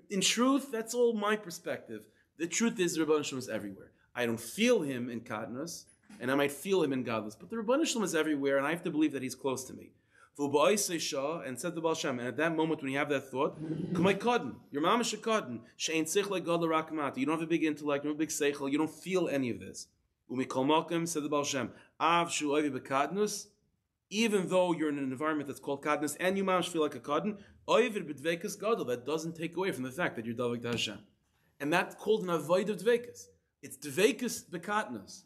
In truth, that's all my perspective. The truth is the Rebbeinu Shalom is everywhere. I don't feel him in Katnus, and I might feel him in Gadlus, but the Rebbeinu Shalom is everywhere, and I have to believe that he's close to me. And said the Baal Shem, and at that moment when you have that thought, your mama shekadin, she'ain seichel gadol rakmat. You don't have a big intellect, you don't have a big seichel, you don't feel any of this. Umikol malkim, said the Baal Shem, av shu oivi bekadnus, even though you're in an environment that's called Katnus, and you mamash feel like a kadin, oivid b'dveikus gadol, that doesn't take away from the fact that you're davik to Hashem. And that's called an avoid of dveikus. It's dveikus bekatnus.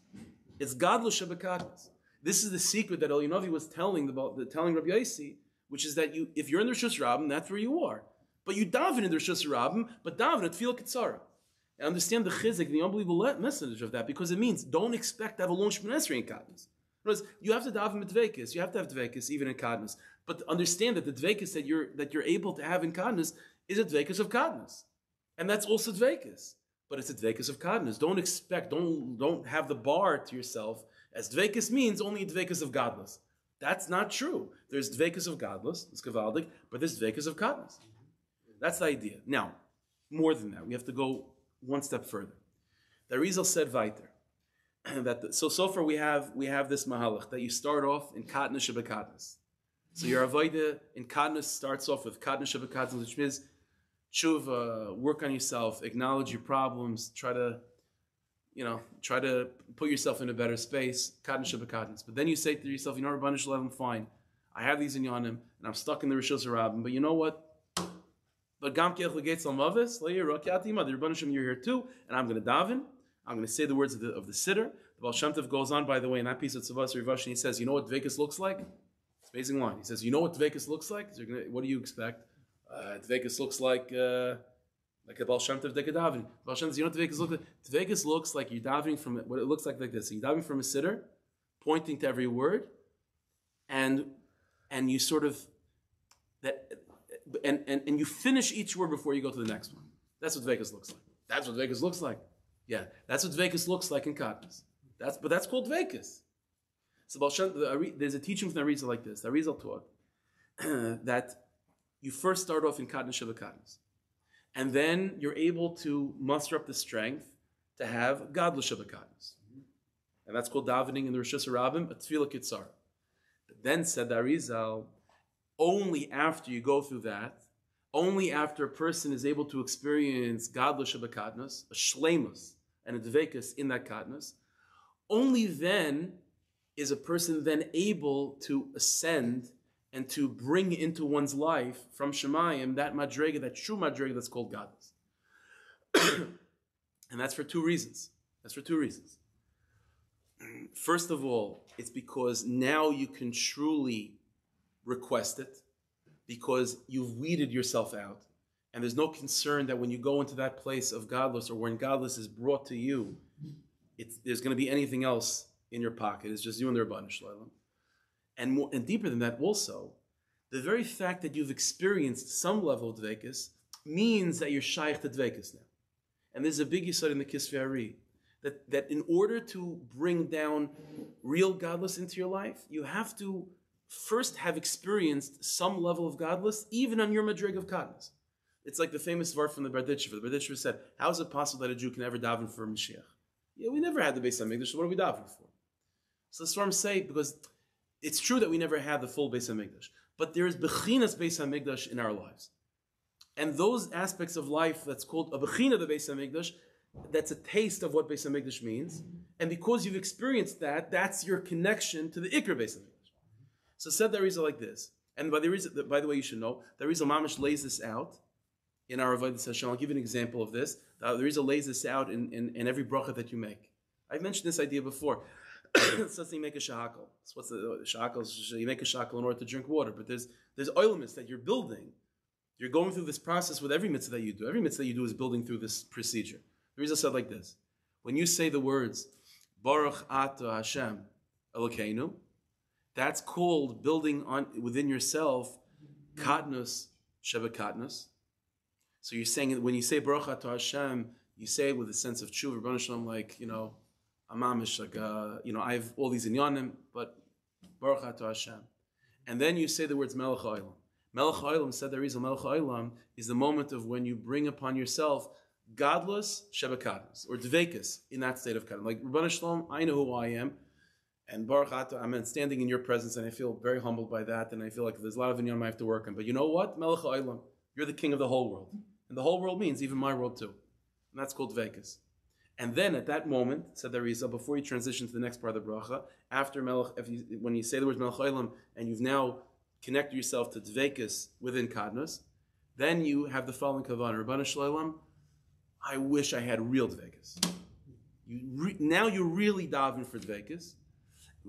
It's gadlus shebekatnus. This is the secret that Eliyahu was telling Rabbi Yossi, which is that if you're in the Rosh Hashanah, that's where you are. But you daven in the Rosh Hashanah, but daven at Tefillah Kitzara. And understand the chizik, the unbelievable message of that, because it means don't expect to have a long Shemoneh Esrei in Katnus. You have to daven with Deveikus. You have to have Deveikus even in Katnus. But understand that the Deveikus that you're able to have in Katnus is a Deveikus of Katnus. And that's also Deveikus. But it's a Deveikus of Katnus. Don't have the bar to yourself as Deveikus means only Deveikus of Gadlus. That's not true. There's Deveikus of Gadlus, it's Gavaldik, but there's Deveikus of Katnus. That's the idea. Now, more than that, we have to go one step further. The Arizal said weiter, that so far we have this mahalach that you start off in Katnus Shebekatnus. So your avodah in Katnus starts off with Katnus Shebekatnus, which means tshuva, work on yourself, acknowledge your problems, try to try to put yourself in a better space, Katnus Shabbat. But then you say to yourself, Rabbanu Shalom, fine, I have these inyanim, and I'm stuck in the Rishos Rabbim, but you know what? But Gam Keach L'Gates Al-Mavis, Le'yer Rakyatima, the Rabbanu Shalom, you're here too, and I'm going to daven, I'm going to say the words of the Siddur. The Baal Shem Tov goes on, by the way, in that piece of Tzavas Rivash, and he says, you know what Deveikus looks like? It's an amazing line. He says, you know what Deveikus looks like? So what do you expect? Deveikus looks like a Baal Shem Tov Dekadaven. Baal Shem Tov, you know what Deveikus looks like? Deveikus looks like you're davening from, what it looks like this. You're davening from a Siddur, pointing to every word, and you sort of, and you finish each word before you go to the next one. That's what Deveikus looks like. That's what Deveikus looks like. Yeah, that's what Deveikus looks like in Katnus. But that's called Deveikus. So there's a teaching from the Arizal like this. The Arizal taught that you first start off in Katnus Shabbat Katnus, and then you're able to muster up the strength to have Gadlus Shabbat Katnus, and that's called davening in the Rishos Rabbim, a Tefillah Kitzar. But then said the Arizal, only after you go through that, only after a person is able to experience Gadlus Shabbat Katnus, a Shleimus and a Deveikus in that Katnus, only then is a person then able to ascend and to bring into one's life from Shemayim that madrega, that true madrega that's called Gadlus. And that's for two reasons. First of all, it's because now you can truly request it, because you've weeded yourself out, and there's no concern that when you go into that place of Gadlus, or when Gadlus is brought to you, there's going to be anything else in your pocket. It's just you and the Rabbanu Shalom. And deeper than that also, the very fact that you've experienced some level of Deveikus means that you're shaykh to Deveikus now. And there's a big yisod in the Kisvei Ari, that in order to bring down real Gadlus into your life, you have to first have experienced some level of Gadlus, even on your madrig of Katnus. It's like the famous word from the Berditchever. The Berditchever said, how is it possible that a Jew can ever daven for Mashiach? Yeah, we never had the Beis HaMikdash, so what are we davening for? So the Svarim say, because it's true that we never had the full Beis HaMikdash, but there is Bechinas Beis HaMikdash in our lives. And those aspects of life that's called a Bechina the Beis HaMikdash, that's a taste of what Beis HaMikdash means. And because you've experienced that, that's your connection to the Ikr Beis HaMikdash. So said the Arizal like this. And by the way, you should know, the Arizal Mamish lays this out in our Avodas Hashem. I'll give you an example of this. The Arizal lays this out in every bracha that you make. I've mentioned this idea before. So you make a shahakal. So what's the shahakal? You make a shahakal in order to drink water. But there's oilments that you're building. You're going through this process with every mitzvah that you do. Every mitzvah that you do is building through this procedure. The Arizal said like this. When you say the words, Baruch Ata Hashem Elokeinu, that's called building on within yourself Katnus Shabbat Katnus. So you're saying that when you say Baruch Ata Hashem, you say it with a sense of tshuva, Rabbanu Shalom, like, Amamish, like, I have all these inyanim, but Baruch Ata Hashem. And then you say the words Melech HaOlam. Melech HaOlam, said there is a Melech HaOlam, is the moment of when you bring upon yourself Gadlus Shabbat Katnus, or Deveikus, in that state of Katnus. Like, Rabbanu Shalom, I know who I am, and Baruch Ata, I'm standing in your presence, and I feel very humbled by that, and I feel like there's a lot of inyanim I have to work on. But you know what? Melech HaOlam, you're the king of the whole world. And the whole world means even my world too. And that's called Deveikus. And then at that moment, said the Arizal, before you transition to the next part of the bracha, after Melech, when you say the words Melech HaOlam, and you've now connected yourself to Deveikus within Katnus, then you have the following kavanah: Rabbanu Shalom, I wish I had real Deveikus. Now you're really davening for Deveikus,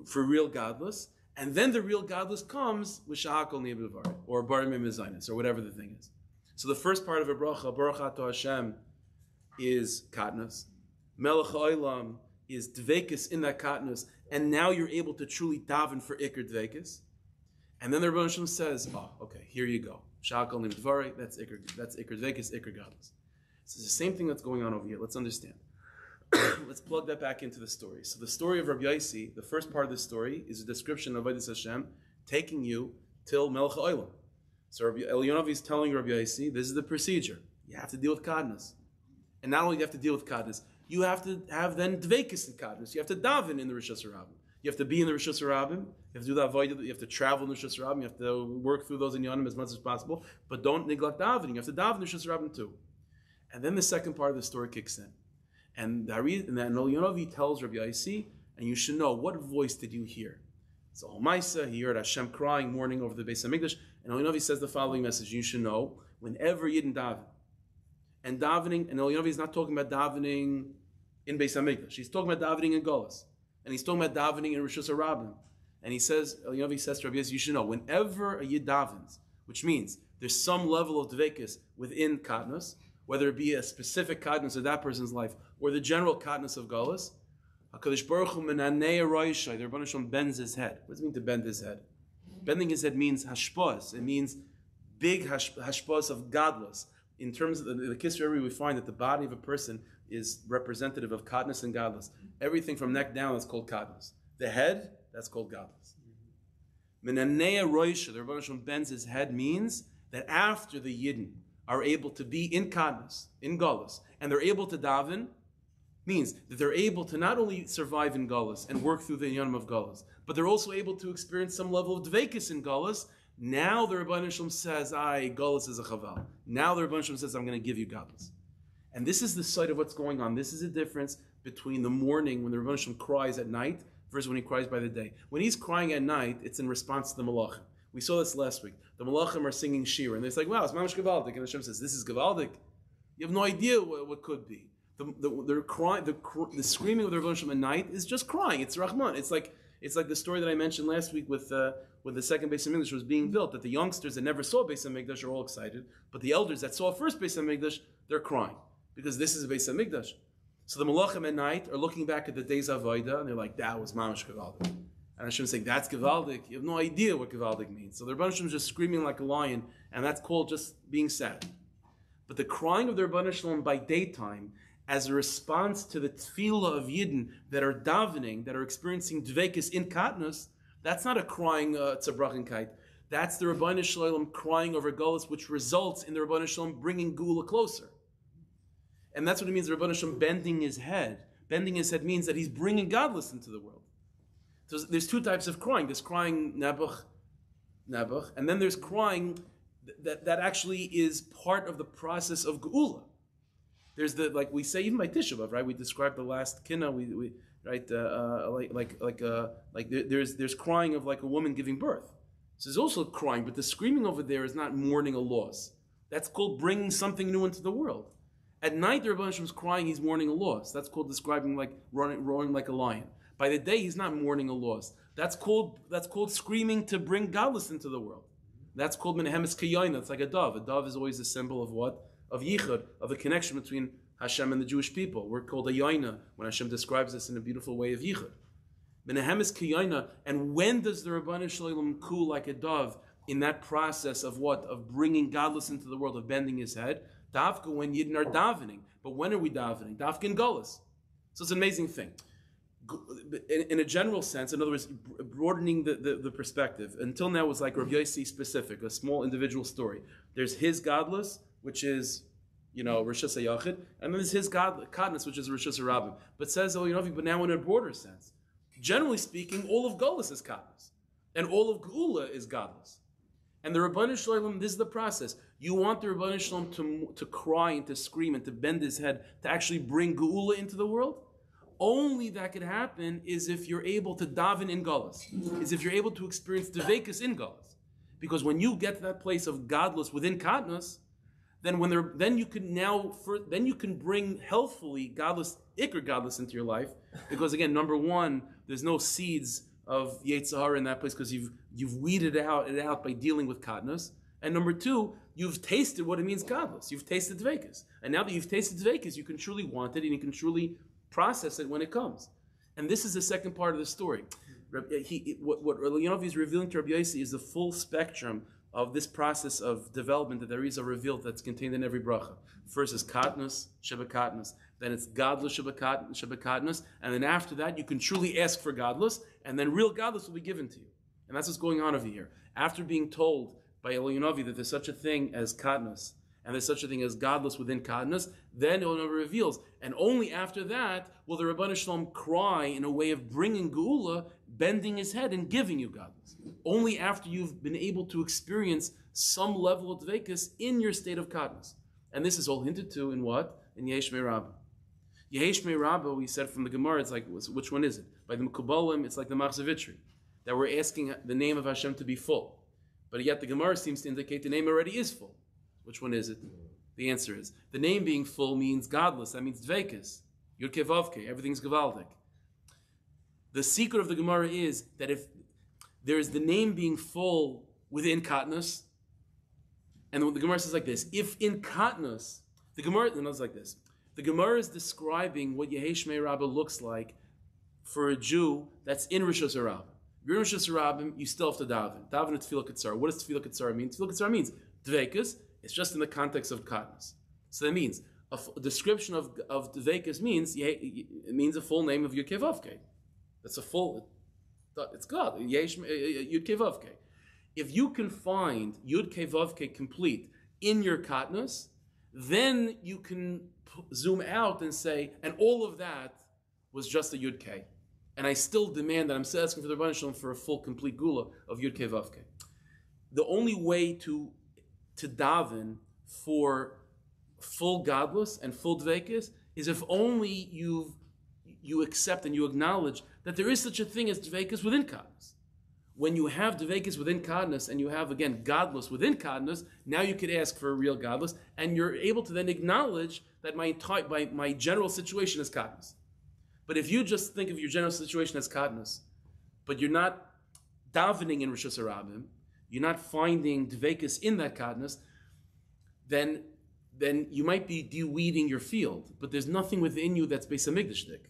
for real Gadlus, and then the real Gadlus comes with Shahakol Ni'ev or Barim Mezainis, or whatever the thing is. So the first part of a bracha, Baruch Ata Hashem, is Katnus. Melech HaOlam is Deveikus in that Katnus, and now you're able to truly daven for Iker Deveikus. And then the Rebbe Shem says, okay, here you go. Sha'akal Nim Dvari, that's Iker Deveikus, Iker Gadlus. So it's the same thing that's going on over here. Let's understand. Let's plug that back into the story. So the story of Rabbi Yossi, the first part of the story is a description of Avodas Hashem taking you till Melech HaOlam. So Rabbi Elyonavi is telling Rabbi Yossi, this is the procedure. You have to deal with Katnus. And not only do you have to deal with Katnus, you have to have then Deveikus in Katnus. You have to daven in the Rishos Rabbim. You have to be in the Rishos Rabbim. You have to do the avodah. You have to travel in the Rishos Rabbim. You have to work through those inyanim as much as possible. But don't neglect davening. You have to daven in the Rishos Rabbim too. And then the second part of the story kicks in. And then Yonavi tells Rabbi Yossi, and you should know, what voice did you hear? So Homaisa, he heard Hashem crying, mourning over the Beis HaMikdash, and Yonavi says the following message: you should know, whenever Yidden daven, and davening, and Yonavi is not talking about davening in Beis HaMikdash, he's talking about davening in Golas, and he's talking about davening in Rishus HaRabim, and he says, Yonavi says to Rabbi Yossi, you should know, whenever a Yid davens, which means there's some level of Deveikus within Katnus, whether it be a specific Katnus of that person's life, or the general Katnus of Golas, HaKadosh Baruch Hu menanei roishai, the Rebbeinu Shalom bends his head. What does it mean to bend his head? Bending his head means hashpos. It means big hashpos of godless. In terms of the Kisra, we find that the body of a person is representative of Katnus and godless. Everything from neck down is called Katnus. The head, that's called godless. Menanei roishai, the Rebbeinu Shalom bends his head, means that after the Yidden are able to be in Katnus, in Golas, and they're able to daven, means that they're able to not only survive in Golas and work through the Yonam of Golas, but they're also able to experience some level of Deveikus in Golas. Now the Rebbeinu Shalom says, Golas is a chaval. Now the Rebbeinu Shalom says, I'm going to give you Golas. And this is the site of what's going on. This is the difference between the morning when the Rebbeinu Shalom cries at night versus when he cries by the day. When he's crying at night, it's in response to the Malachim. We saw this last week. The Malachim are singing Shira, and they're like, wow, it's Mamash Gavaldik. And Hashem says, this is Gavaldik. You have no idea what could be. The crying, the screaming of the Rebbeinu Shalom at night is just crying. It's Rahman. It's like the story that I mentioned last week with the second Beis HaMikdash was being built. That the youngsters that never saw Beis HaMikdash are all excited, but the elders that saw first Beis HaMikdash, they're crying because this is a Beis HaMikdash. So the Malachim at night are looking back at the days of Avodah and they're like, that was Mamash Gavaldik. And Hashem saying, that's Gavaldik. You have no idea what Gavaldik means. So the Rebbeinu Shalom is just screaming like a lion, and that's called just being sad. But the crying of the Rebbeinu Shalom by daytime, as a response to the tefillah of Yidden that are davening, that are experiencing Deveikus in Katnus, that's not a crying tzabrachenkite. That's the Rebbeinu Shalom crying over Golas, which results in the Rebbeinu Shalom bringing Gula closer. And that's what it means, the Rebbeinu Shalom bending his head. Bending his head means that he's bringing godless into the world. So there's two types of crying. There's crying nabuch, and then there's crying that actually is part of the process of Geula. There's like we say even by Tisha B'Av, right? We described the last kinna. There's crying of like a woman giving birth. So there's also crying, but the screaming over there is not mourning a loss. That's called bringing something new into the world. At night, the Rebbeinu Shalom is crying; he's mourning a loss. That's called describing like roaring like a lion. By the day, he's not mourning a loss. That's called screaming to bring godless into the world. That's called menehemes kiyayna. It's like a dove. A dove is always a symbol of what? Of yichud, of a connection between Hashem and the Jewish people. We're called a yaina when Hashem describes this in a beautiful way of yichud. Menehemes kiyayna. And when does the Rebbeinu Shalom coo like a dove in that process of what? Of bringing godless into the world, of bending his head? Davka when Yidden are davening. But when are we davening? Davka in Golas. So it's an amazing thing. In a general sense, in other words, broadening the perspective. Until now it was like Rabbi Yossi specific, a small individual story. There's his godless, which is, Rishus HaYachid, and then there's his Katnus, which is Rishus HaRabim. But says, but now in a broader sense. Generally speaking, all of Golas is Katnus, and all of Geula is godless. And the Rebbeinu Shalom, this is the process. You want the Rebbeinu Shalom to cry and to scream and to bend his head, to actually bring Geula into the world? Only that could happen is if you're able to daven in Golas, is if you're able to experience Deveikus in Golas. Because when you get to that place of godless within Katnus, then you can bring healthfully godless, ikr godless into your life. Because again, number one, there's no seeds of Yetzer Hara in that place because you've weeded it out by dealing with Katnus. And number two, you've tasted what it means godless. You've tasted Deveikus. And now that you've tasted Deveikus, you can truly want it and you can truly process it when it comes. And this is the second part of the story. What Yonavi is revealing to Rabbi Yossi is the full spectrum of this process of development that there is a revealed that's contained in every bracha. First is Katnus, Sheba Katnus. Then it's godless Sheba Katnus. And then after that, you can truly ask for godless, and then real godless will be given to you. And that's what's going on over here. After being told by Yonavi that there's such a thing as Katnus, and there's such a thing as godless within Katnus, then Yonavi reveals. And only after that will the Rebbeinu Shalom cry in a way of bringing Geula, bending his head and giving you godless. Only after you've been able to experience some level of Deveikus in your state of Katnus. And this is all hinted to in what? In Yesh Me'Rabah. Yehesh Me Rabba, we said from the Gemara, it's like, which one is it? By the Mekubalim, it's like the Machzavitri, that we're asking the name of Hashem to be full. But yet the Gemara seems to indicate the name already is full. Which one is it? The answer is, the name being full means godless. That means Deveikus. Yud Kei Vav Kei. Everything's Gavaldik. The secret of the Gemara is that if there is the name being full within Katnus, and the Gemara says like this, if in Katnus, the Gemara knows like this, the Gemara is describing what Yehesh Me Rabbah looks like for a Jew that's in Rishos Harabim. If you're in Rishos Harabim, you still have to daven. Daven at Tefillah Ketzar. What does Tefillah Ketzar mean? Tefillah Ketzar means Deveikus. It's just in the context of Katnus. So that means a description of Deveikus means it means a full name of Yud Kei Vav Kei. That's a full. It's God. Yud Kei Vav Kei. If you can find Yud Kei Vav Kei complete in your Katnus, then you can zoom out and say, and all of that was just a Yud Kei. And I still demand that I'm still asking for the Rebbeinu Shalom for a full, complete Gula of Yud Kei Vav Kei. The only way to daven for full godless and full Deveikus is if only you accept and you acknowledge that there is such a thing as Deveikus within Katnus. When you have Deveikus within Katnus and you have, again, godless within Katnus, now you could ask for a real godless, and you're able to then acknowledge that my general situation is Katnus. But if you just think of your general situation as Katnus, but you're not davening in Rishos Harabim, you're not finding Deveikus in that Katnus, then you might be de-weeding your field, but there's nothing within you that's Beis HaMikdashdik.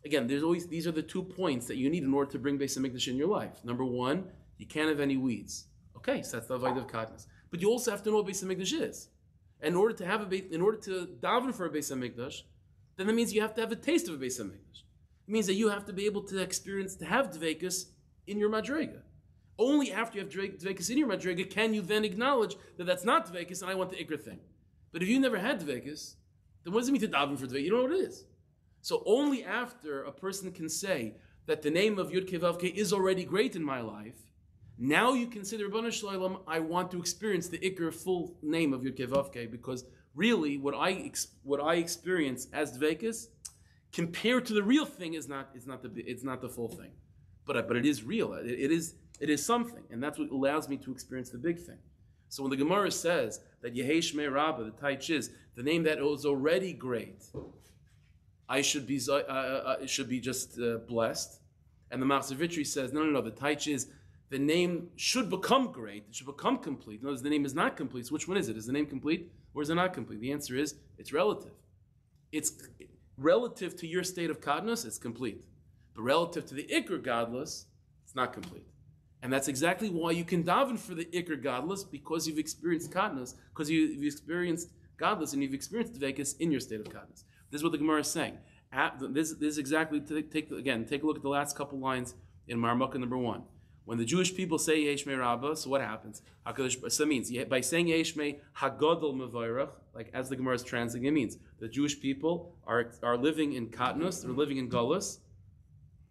Again, these are the 2 points that you need in order to bring Beis HaMikdash in your life. Number one, you can't have any weeds. Okay, so that's the Avodah of Katnus. But you also have to know what Beis HaMikdash is. And in order to daven for a Beis HaMikdash, then that means you have to have a taste of a Beis HaMikdash. It means that you have to be able to have Deveikus in your Madrega. Only after you have Deveikus in your Madrega can you then acknowledge that that's not Deveikus and I want the Ikra thing. But if you never had Deveikus, then what does it mean to daven for Deveikus? You don't know what it is. So only after a person can say that the name of Yud Kei Vav Kei is already great in my life, now you can say to Rebbeinu Shalom, I want to experience the Ikra full name of Yud Kei Vav Kei, because really what I experience as Deveikus compared to the real thing is not the full thing. But it is real. It is something, and that's what allows me to experience the big thing. So when the Gemara says that Yehesh Me Rabbah, the Taich is the name that was already great, I should be just blessed, and the Machzavitri says no. The Taich is the name should become great. It should become complete. In other words, the name is not complete. So which one is it? Is the name complete or is it not complete? The answer is it's relative. It's relative to your state of Katnus, it's complete. But relative to the Ikr godless, it's not complete. And that's exactly why you can daven for the Ikr godless, because you've experienced Katnus, because you've experienced godless and you've experienced Deveikus in your state of Katnus. This is what the Gemara is saying. This is exactly, take a look at the last couple lines in Marmukah number 1. When the Jewish people say Yehesh Me Rabbah, so what happens? So it means, by saying Yehesh Me Hagadol Mevayrach, like as the Gemara is translating, it means the Jewish people are living in Katnus, they're living in Gullus,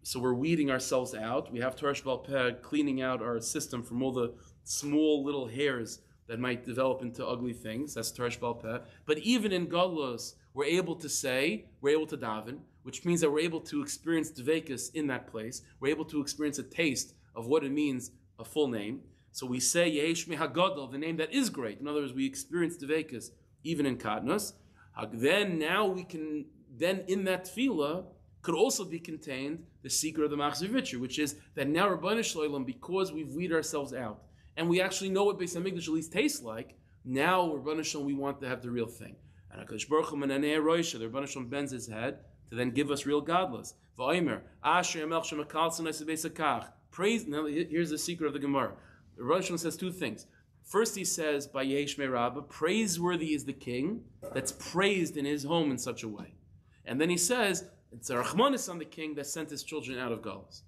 so we're weeding ourselves out. We have Torah Shebal Peh cleaning out our system from all the small little hairs that might develop into ugly things. That's Torah Shebal Peh. But even in Gullus, we're able to daven, which means that we're able to experience Deveikus in that place. We're able to experience a taste of what it means, a full name. So we say Yehesh Me Hagadol, the name that is great. In other words, we experience Deveikus even in Katnus. Then in that tefillah could also be contained the secret of the Machzavitri, which is that now Rebbeinu Shalom, because we've weeded ourselves out, and we actually know what Beis HaMikdash at least tastes like, now Rebbeinu Shalom, we want to have the real thing. And HaKadosh Baruch Hu Menanei Roisha, the Rebbeinu Shalom bends his head to then give us real godless. V'omer, Asher Yamelch Shemakal Tzonai Sebeis HaKach. Praise. Now here's the secret of the Gemara. The Rebbeinu Shalom says 2 things. First, he says by Yehesh Me Rabbah, praiseworthy is the king that's praised in his home in such a way. And then he says, it's a Rachmanis on the king that sent his children out of Galus.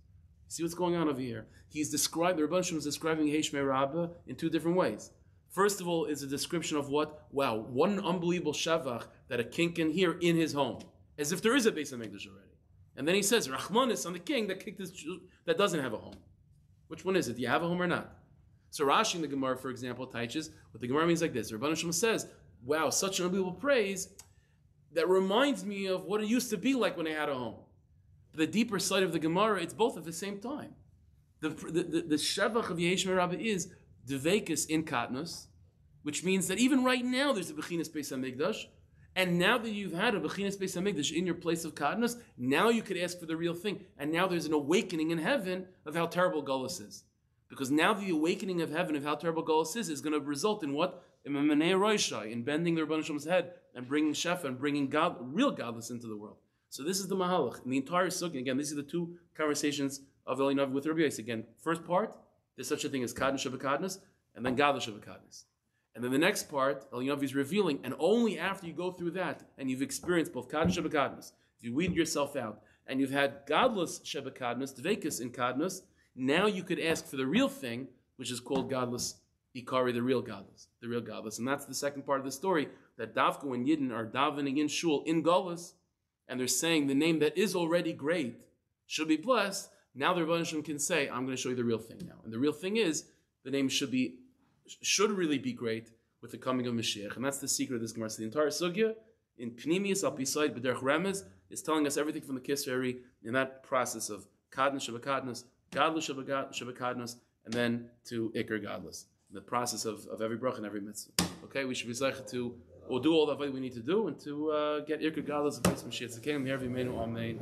See what's going on over here? The Rebbeinu Shalom is describing Yehesh Me Rabbah in 2 different ways. First of all, is a description of what? Wow, what an unbelievable shavach that a king can hear in his home, as if there is a Beis HaMikdash already. And then he says, Rachmanis on the king that doesn't have a home. Which one is it? Do you have a home or not? So Rashi in the Gemara, for example, teaches what the Gemara means like this. Rebbeinu Shalom says, wow, such an unbelievable praise. that reminds me of what it used to be like when I had a home. The deeper side of the Gemara, it's both at the same time. The Shevach of Yesh Merabah is Deveikus in Katnus, which means that even right now there's a Bechinas Beis HaMikdash, and now that you've had a Bechinas Beis HaMikdash in your place of Katnus, now you could ask for the real thing, and now there's an awakening in heaven of how terrible Gullus is. Because now the awakening of heaven of how terrible Gullus is going to result in what? In bending the Rebbeinu Shalom's head and bringing Shefa and bringing God, real godless into the world. So this is the Mahalach. And the entire Sukkah, again, these are the two conversations of Ein Yaakov with Rabbi Yossi. Again, first part, there's such a thing as Kaddish Shabbat and then Gadol Shabbat. And then the next part, Ein Yaakov is revealing, and only after you go through that, and you've experienced both Kaddish Shabbat, if you weed yourself out, and you've had godless Shabbat Deveikus in Kadnus, now you could ask for the real thing, which is called godless Ikari, the real godless. And that's the second part of the story, that Davko and Yidden are davening in Shul, in Gullus, and they're saying the name that is already great should be blessed. Now the Rebbeinu Shalom can say, I'm going to show you the real thing now. And the real thing is, the name should really be great with the coming of Mashiach. And that's the secret of this Gemara. So the entire Sugya, in Pnimius, Al-Pisaid, B'derech Remez, is telling us everything from the Kisveri in that process of Kadnus Shabbat Gadlus Shabbat, and then to Iker Gadlus. The process of every brach and every mitzvah. Okay, we should be zeichet to, we'll do all that we need to do, and to get Iker Gadlus and Mashiach. Amen.